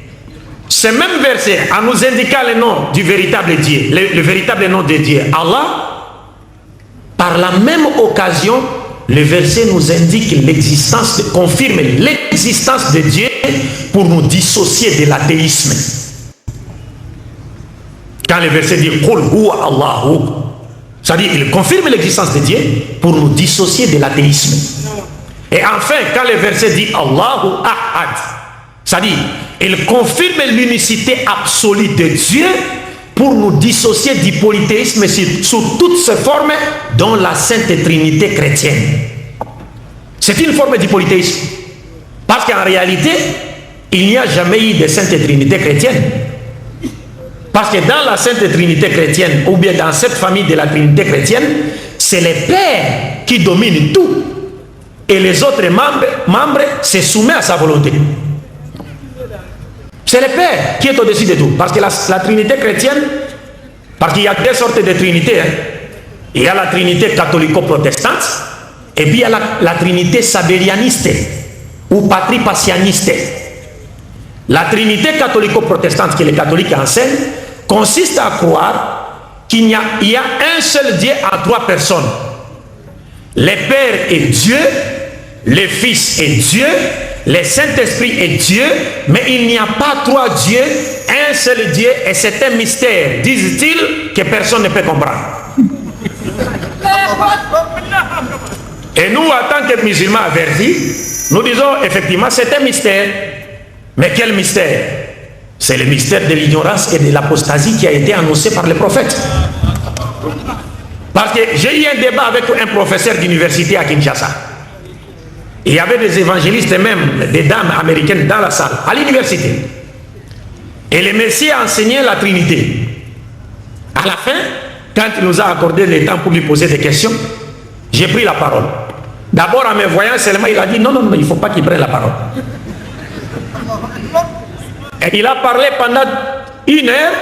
ce même verset, en nous indiquant le nom du véritable Dieu, le véritable nom de Dieu, Allah, par la même occasion, le verset nous indique l'existence, confirme l'existence de Dieu pour nous dissocier de l'athéisme. Quand le verset dit « Qul huwa Allahu », c'est-à-dire il confirme l'existence de Dieu pour nous dissocier de l'athéisme. Et enfin, quand le verset dit « Allahu Ahad », c'est-à-dire il confirme l'unicité absolue de Dieu pour nous dissocier du polythéisme sous toutes ses formes, dont la Sainte Trinité chrétienne. C'est une forme du polythéisme. Parce qu'en réalité, il n'y a jamais eu de Sainte Trinité chrétienne. Parce que dans la Sainte Trinité chrétienne, ou bien dans cette famille de la Trinité chrétienne, c'est le Père qui domine tout. Et les autres membres se soumettent à sa volonté. C'est le Père qui est au-dessus de tout. Parce que la Trinité chrétienne, parce qu'il y a deux sortes de Trinité. Il y a la Trinité catholico-protestante Et puis il y a la trinité sabérianiste ou patripassianiste. La trinité catholico-protestante que les catholiques enseignent consiste à croire qu'il y a un seul Dieu en 3 personnes. Le Père est Dieu, le Fils est Dieu, le Saint-Esprit est Dieu, mais il n'y a pas 3 dieux, un seul Dieu, et c'est un mystère, disent-ils, que personne ne peut comprendre. Et nous, en tant que musulmans avertis, nous disons effectivement c'est un mystère. Mais quel mystère? C'est le mystère de l'ignorance et de l'apostasie qui a été annoncé par les prophètes. Parce que j'ai eu un débat avec un professeur d'université à Kinshasa. Il y avait des évangélistes et même des dames américaines dans la salle, à l'université. Et le Messie a enseigné la Trinité. À la fin, quand il nous a accordé le temps pour lui poser des questions, j'ai pris la parole. D'abord, en me voyant seulement, il a dit non, il ne faut pas qu'il prenne la parole. Et il a parlé pendant 1 heure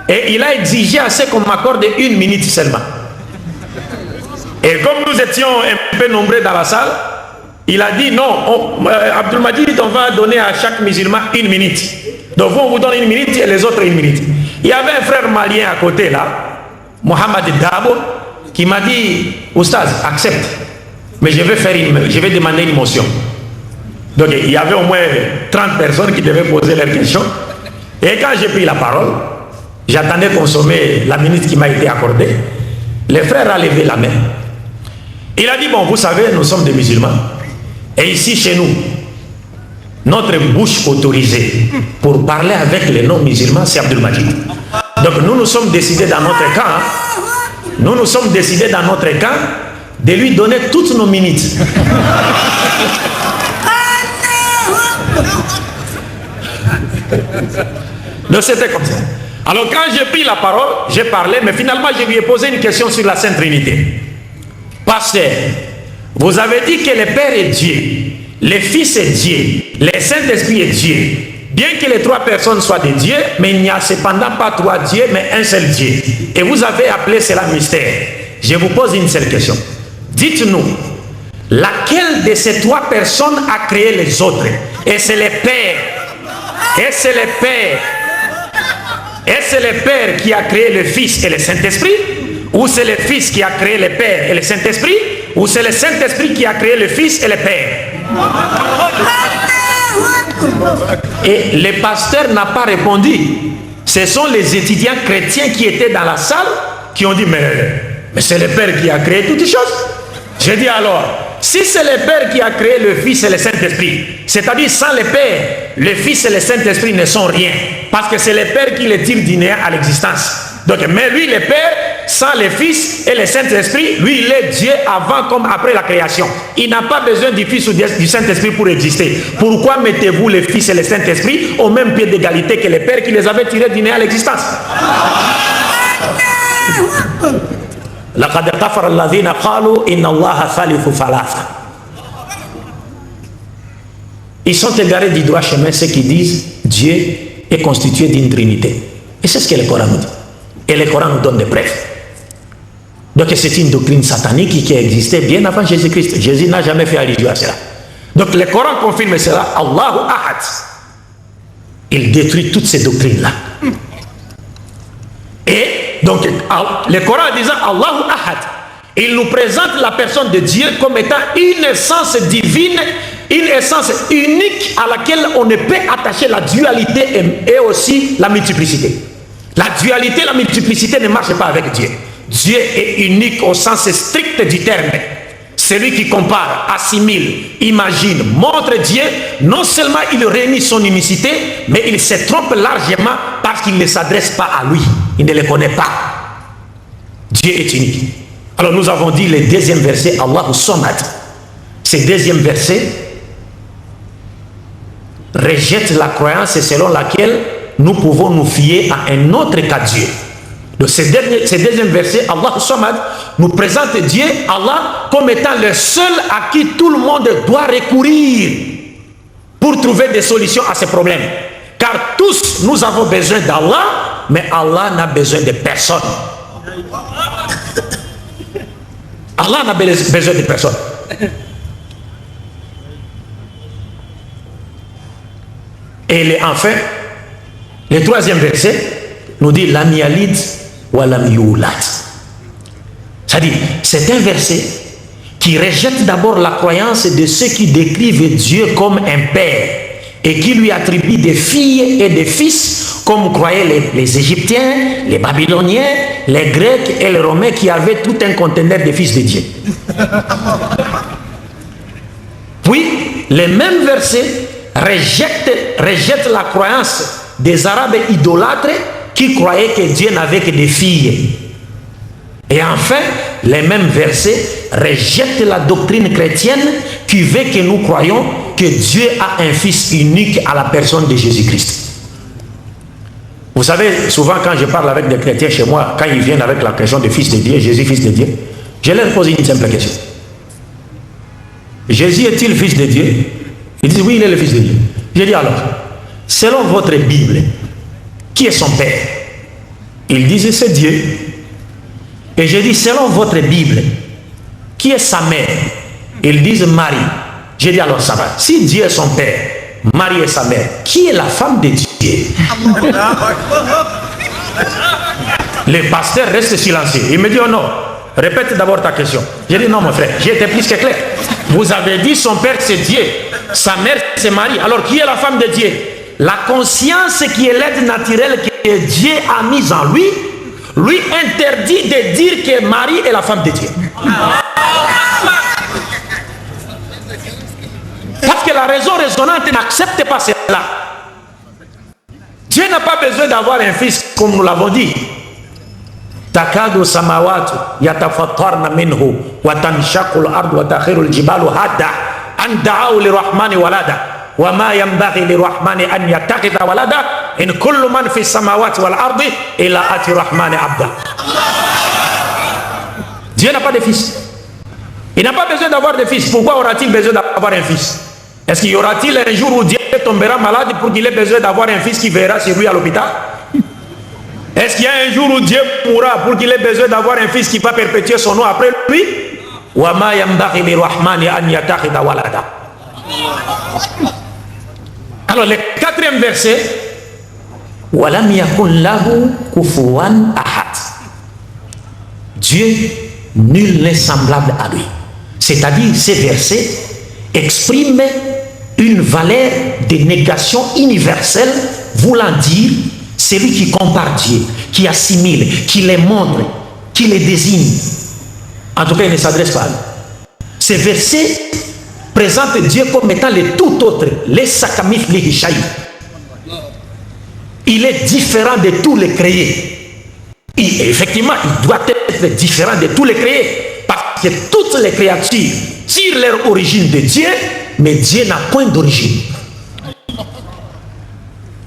et il a exigé à ce qu'on m'accorde 1 minute seulement. Et comme nous étions un peu nombreux dans la salle, il a dit non, Abdul Majid, on va donner à chaque musulman 1 minute. Donc vous, on vous donne 1 minute et les autres 1 minute. Il y avait un frère malien à côté là, Mohamed Dabo, qui m'a dit, Oustaz, accepte, mais je vais demander une motion. Donc il y avait au moins 30 personnes qui devaient poser leurs questions. Et quand j'ai pris la parole, j'attendais consommer la minute qui m'a été accordée. Le frère a levé la main. Il a dit, bon, vous savez, nous sommes des musulmans. Et ici, chez nous, notre bouche autorisée pour parler avec les non-musulmans, c'est Abdul Majid. Donc nous nous sommes décidés dans notre camp, nous nous sommes décidés dans notre camp de lui donner toutes nos minutes. Donc c'était comme ça. Alors quand j'ai pris la parole, j'ai parlé, mais finalement je lui ai posé une question sur la Sainte Trinité. Pasteur, vous avez dit que le Père est Dieu, le Fils est Dieu, le Saint-Esprit est Dieu. Bien que les 3 personnes soient des dieux, mais il n'y a cependant pas 3 dieux, mais un seul Dieu. Et vous avez appelé cela mystère. Je vous pose une seule question. Dites-nous, laquelle de ces 3 personnes a créé les autres? Et c'est le Père. Et c'est le Père. Et c'est le Père qui a créé le Fils et le Saint-Esprit? Ou c'est le Fils qui a créé le Père et le Saint-Esprit? Ou c'est le Saint-Esprit qui a créé le Fils et le Père? Et le pasteur n'a pas répondu. Ce sont les étudiants chrétiens qui étaient dans la salle qui ont dit, mais c'est le Père qui a créé toutes les choses. J'ai dit alors, si c'est le Père qui a créé le Fils et le Saint-Esprit, c'est-à-dire sans le Père, le Fils et le Saint-Esprit ne sont rien, parce que c'est le Père qui les tire du néant à l'existence. Donc, mais lui, le Père, sans le Fils et le Saint-Esprit, lui, il est Dieu avant comme après la création. Il n'a pas besoin du Fils ou du Saint-Esprit pour exister. Pourquoi mettez-vous le Fils et le Saint-Esprit au même pied d'égalité que le Père qui les avait tirés du néant à l'existence? لقد كفر الذين قالوا إن الله ثالث ثلاثة. Ils sont égarés du droit chemin ceux qui disent Dieu est constitué d'une trinité. Et c'est ce que le Coran nous dit. Et le Coran nous donne des preuves. Donc c'est une doctrine satanique qui a existé bien avant Jésus-Christ. Jésus n'a jamais fait allusion à cela. Donc le Coran confirme cela. Allahu Ahad. Il détruit toutes ces doctrines-là. Et donc, le Coran disant Allahu Ahad, il nous présente la personne de Dieu comme étant une essence divine, une essence unique à laquelle on ne peut attacher la dualité et aussi la multiplicité. La dualité et la multiplicité ne marchent pas avec Dieu. Dieu est unique au sens strict du terme. Celui qui compare, assimile, imagine, montre Dieu, non seulement il réunit son unicité, mais il se trompe largement parce qu'il ne s'adresse pas à lui. Il ne le connaît pas. Dieu est unique. Alors nous avons dit le 2e verset, Allahu Samad. Ce 2e verset rejette la croyance selon laquelle nous pouvons nous fier à un autre qu'à Dieu. Donc ce 2e verset, Allah Samad, nous présente Dieu, Allah, comme étant le seul à qui tout le monde doit recourir pour trouver des solutions à ces problèmes. Car tous, nous avons besoin d'Allah, mais Allah n'a besoin de personne. Allah n'a besoin de personne. Et enfin, le troisième verset nous dit Lam yalid wa lam yulad. C'est-à-dire, c'est un verset qui rejette d'abord la croyance de ceux qui décrivent Dieu comme un père et qui lui attribuent des filles et des fils, comme croyaient les Égyptiens, les Babyloniens, les Grecs et les Romains qui avaient tout un conteneur de fils de Dieu. Puis, les mêmes versets rejettent la croyance des Arabes idolâtres qui croyaient que Dieu n'avait que des filles. Et enfin, les mêmes versets rejettent la doctrine chrétienne qui veut que nous croyons que Dieu a un fils unique à la personne de Jésus-Christ. Vous savez, souvent quand je parle avec des chrétiens chez moi, quand ils viennent avec la question de fils de Dieu, Jésus fils de Dieu, je leur pose une simple question. Jésus est-il fils de Dieu? Ils disent oui, il est le fils de Dieu. Je dis alors, selon votre Bible, qui est son père? Ils disent c'est Dieu. Et je dis, selon votre Bible, qui est sa mère? Ils disent Marie. Je dis alors ça va. Si Dieu est son père, Marie est sa mère, qui est la femme de Dieu? Le pasteur reste silencieux. Il me dit oh non, répète d'abord ta question. Je dis non mon frère, j'ai été plus que clair. Vous avez dit son père c'est Dieu, sa mère c'est Marie. Alors qui est la femme de Dieu? La conscience qui est l'aide naturelle que Dieu a mise en lui, lui interdit de dire que Marie est la femme de Dieu. Parce que la raison raisonnante n'accepte pas cela. Dieu n'a pas besoin d'avoir un fils comme nous l'avons dit. Takadu samawatu yatafattarna minhu wa tanshaqu al-ardu wa takhiru al-jibalu hadda an da'u lirrahmani walada wa ma yanbaghi lirrahmani an yattakhidha walada in kullu man fi samawati wal ardi ila ati rahmani abda. Dieu n'a pas de fils. Il n'a pas besoin d'avoir de fils. Pourquoi aura-t-il besoin d'avoir un fils? Est-ce qu'il y aura-t-il un jour où Dieu tombera malade pour qu'il ait besoin d'avoir un fils qui verra sur lui à l'hôpital? Est-ce qu'il y a un jour où Dieu mourra pour qu'il ait besoin d'avoir un fils qui va perpétuer son nom après lui? Alors le quatrième verset, Dieu, nul n'est semblable à lui. C'est-à-dire, ces versets expriment une valeur de négation universelle, voulant dire celui qui compare Dieu, qui assimile, qui les montre, qui les désigne. En tout cas, il ne s'adresse pas à lui. Ces versets présentent Dieu comme étant le tout autre, les sakamif les hichaï. Il est différent de tous les créés. Et effectivement, il doit être différent de tous les créés. Parce que toutes les créatures tirent leur origine de Dieu, mais Dieu n'a point d'origine.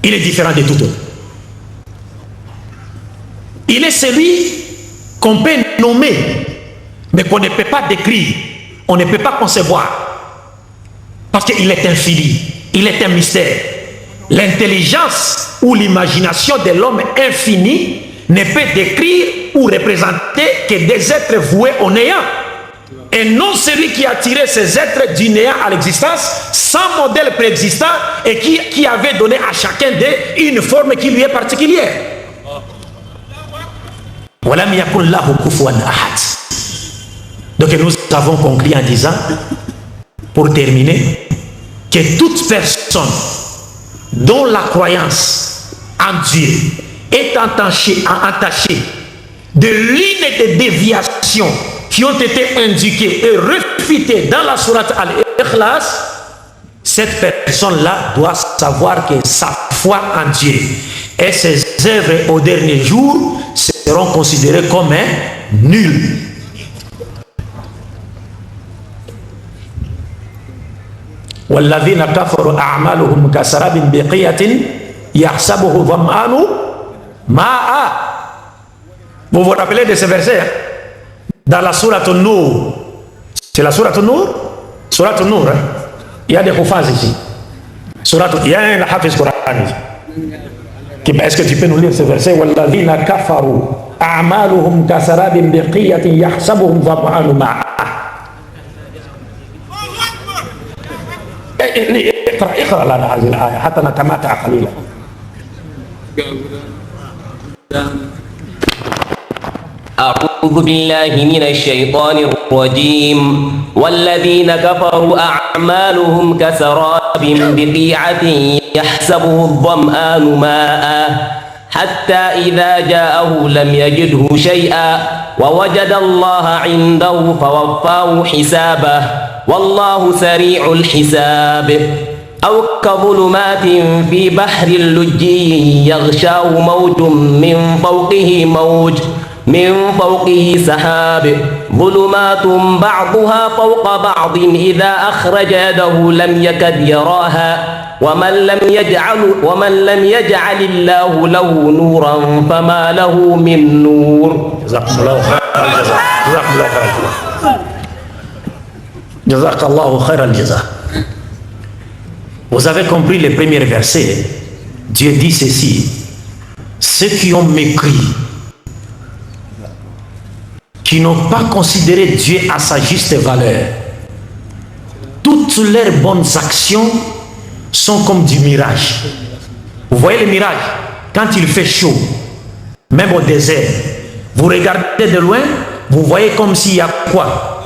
Il est différent de tout autre. Il est celui qu'on peut nommer, mais qu'on ne peut pas décrire, on ne peut pas concevoir. Parce qu'il est infini, il est un mystère. L'intelligence ou l'imagination de l'homme infini ne peut décrire ou représenter que des êtres voués au néant. Et non celui qui a tiré ces êtres du néant à l'existence sans modèle préexistant et qui avait donné à chacun d'eux une forme qui lui est particulière. Donc nous avons conclu en disant, pour terminer, que toute personne dont la croyance en Dieu est entachée de lignes de déviation qui ont été indiquées et réfutées dans la sourate Al-Ikhlas, cette personne-là doit savoir que sa foi en Dieu et ses œuvres au dernier jour seront considérées comme nulles. وَالَّذِينَ كَفَرُوا أَعْمَالُهُمْ كَسَرَابٍ بِقِيَةٍ يَحْسَبُهُ ظَمْآنُ مَاءً. Vous vous rappelez de ce verset hein? Dans la sourate An-Nur. C'est la sourate An-Nur? Sourate An-Nur, hein? Il y a des hufaz ici. Il y a un hafiz Coran ici. Est-ce que tu peux nous lire ce verset? وَالَّذِينَ كَفَرُوا أَعْمَالُهُمْ كَسَرَابٍ بِقِيَةٍ يَحْسَبُهُ ظَمْآنُ مَاءً. اقرأ لنا هذه الآية حتى نتمتع قليلا. أعوذ بالله من الشيطان الرجيم. والذين كفروا أعمالهم كسراب بقيعة يحسبه الظمآن ماء حتى إذا جاءه لم يجده شيئا ووجد الله عنده فوفاه حسابه والله سريع الحساب. أو كظلمات في بحر لجي يغشاه موج من فوقه سحاب ظلمات بعضها فوق بعض إذا أخرج يده لم يكد يراها ومن لم يجعل الله له نورا فما له من نور. جزاك الله خير الجزاء. Vous avez compris les premiers versets. Dieu dit ceci: ceux qui ont mépris, qui n'ont pas considéré Dieu à sa juste valeur, toutes leurs bonnes actions sont comme du mirage. Vous voyez le mirage? Quand il fait chaud, même au désert, vous regardez de loin, vous voyez comme s'il y a quoi?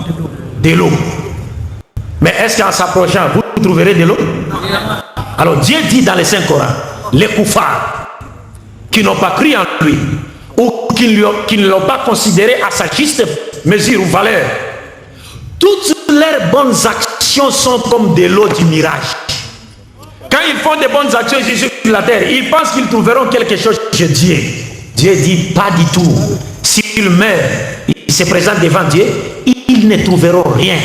De l'eau. Mais est-ce qu'en s'approchant, vous trouverez de l'eau? Alors Dieu dit dans le Saint-Coran, les koufars qui n'ont pas cru en lui, ou qui ne l'ont pas considéré à sa juste mesure ou valeur, toutes leurs bonnes actions sont comme de l'eau du mirage. Quand ils font de bonnes actions ici sur la terre, ils pensent qu'ils trouveront quelque chose chez Dieu. Dieu dit pas du tout. S'ils meurent, ils se présentent devant Dieu, ils ne trouveront rien.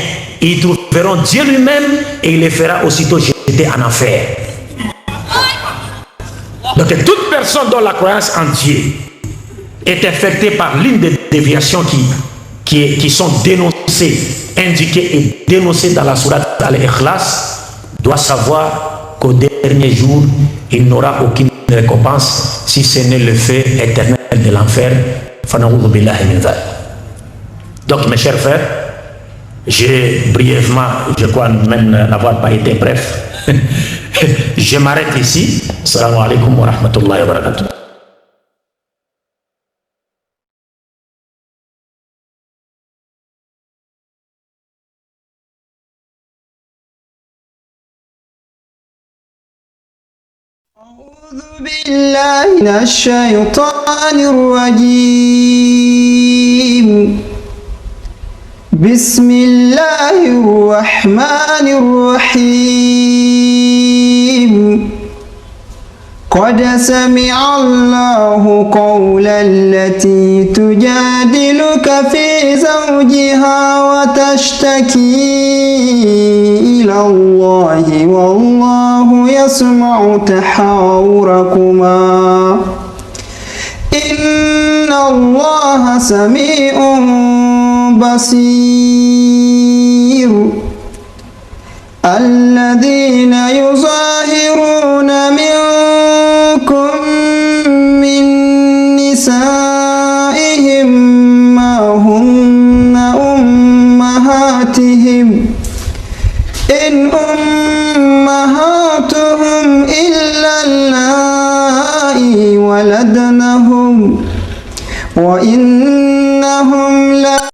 Ils trouveront Dieu lui-même et il les fera aussitôt jeter en enfer. Donc toute personne dont la croyance en Dieu est infectée par l'une des déviations qui sont dénoncées, indiquées et dénoncées dans la sourate Al-Ikhlas, doit savoir qu'au dernier jour, il n'aura aucune récompense si ce n'est le feu éternel de l'enfer. Donc mes chers frères, j'ai brièvement, je crois même n'avoir pas été bref, je m'arrête ici. Assalamu alaikum wa rahmatullahi wa barakatuh. أعوذ بالله من الشيطان الرجيم. بسم الله الرحمن الرحيم. قد سمع الله قول التي تجادلك في زوجها وتشتكي إلى الله والله يسمع تحاوركما إن الله سميع بصير. الذين يظاهرون منكم من نسائهم ما هن أمهاتهم إن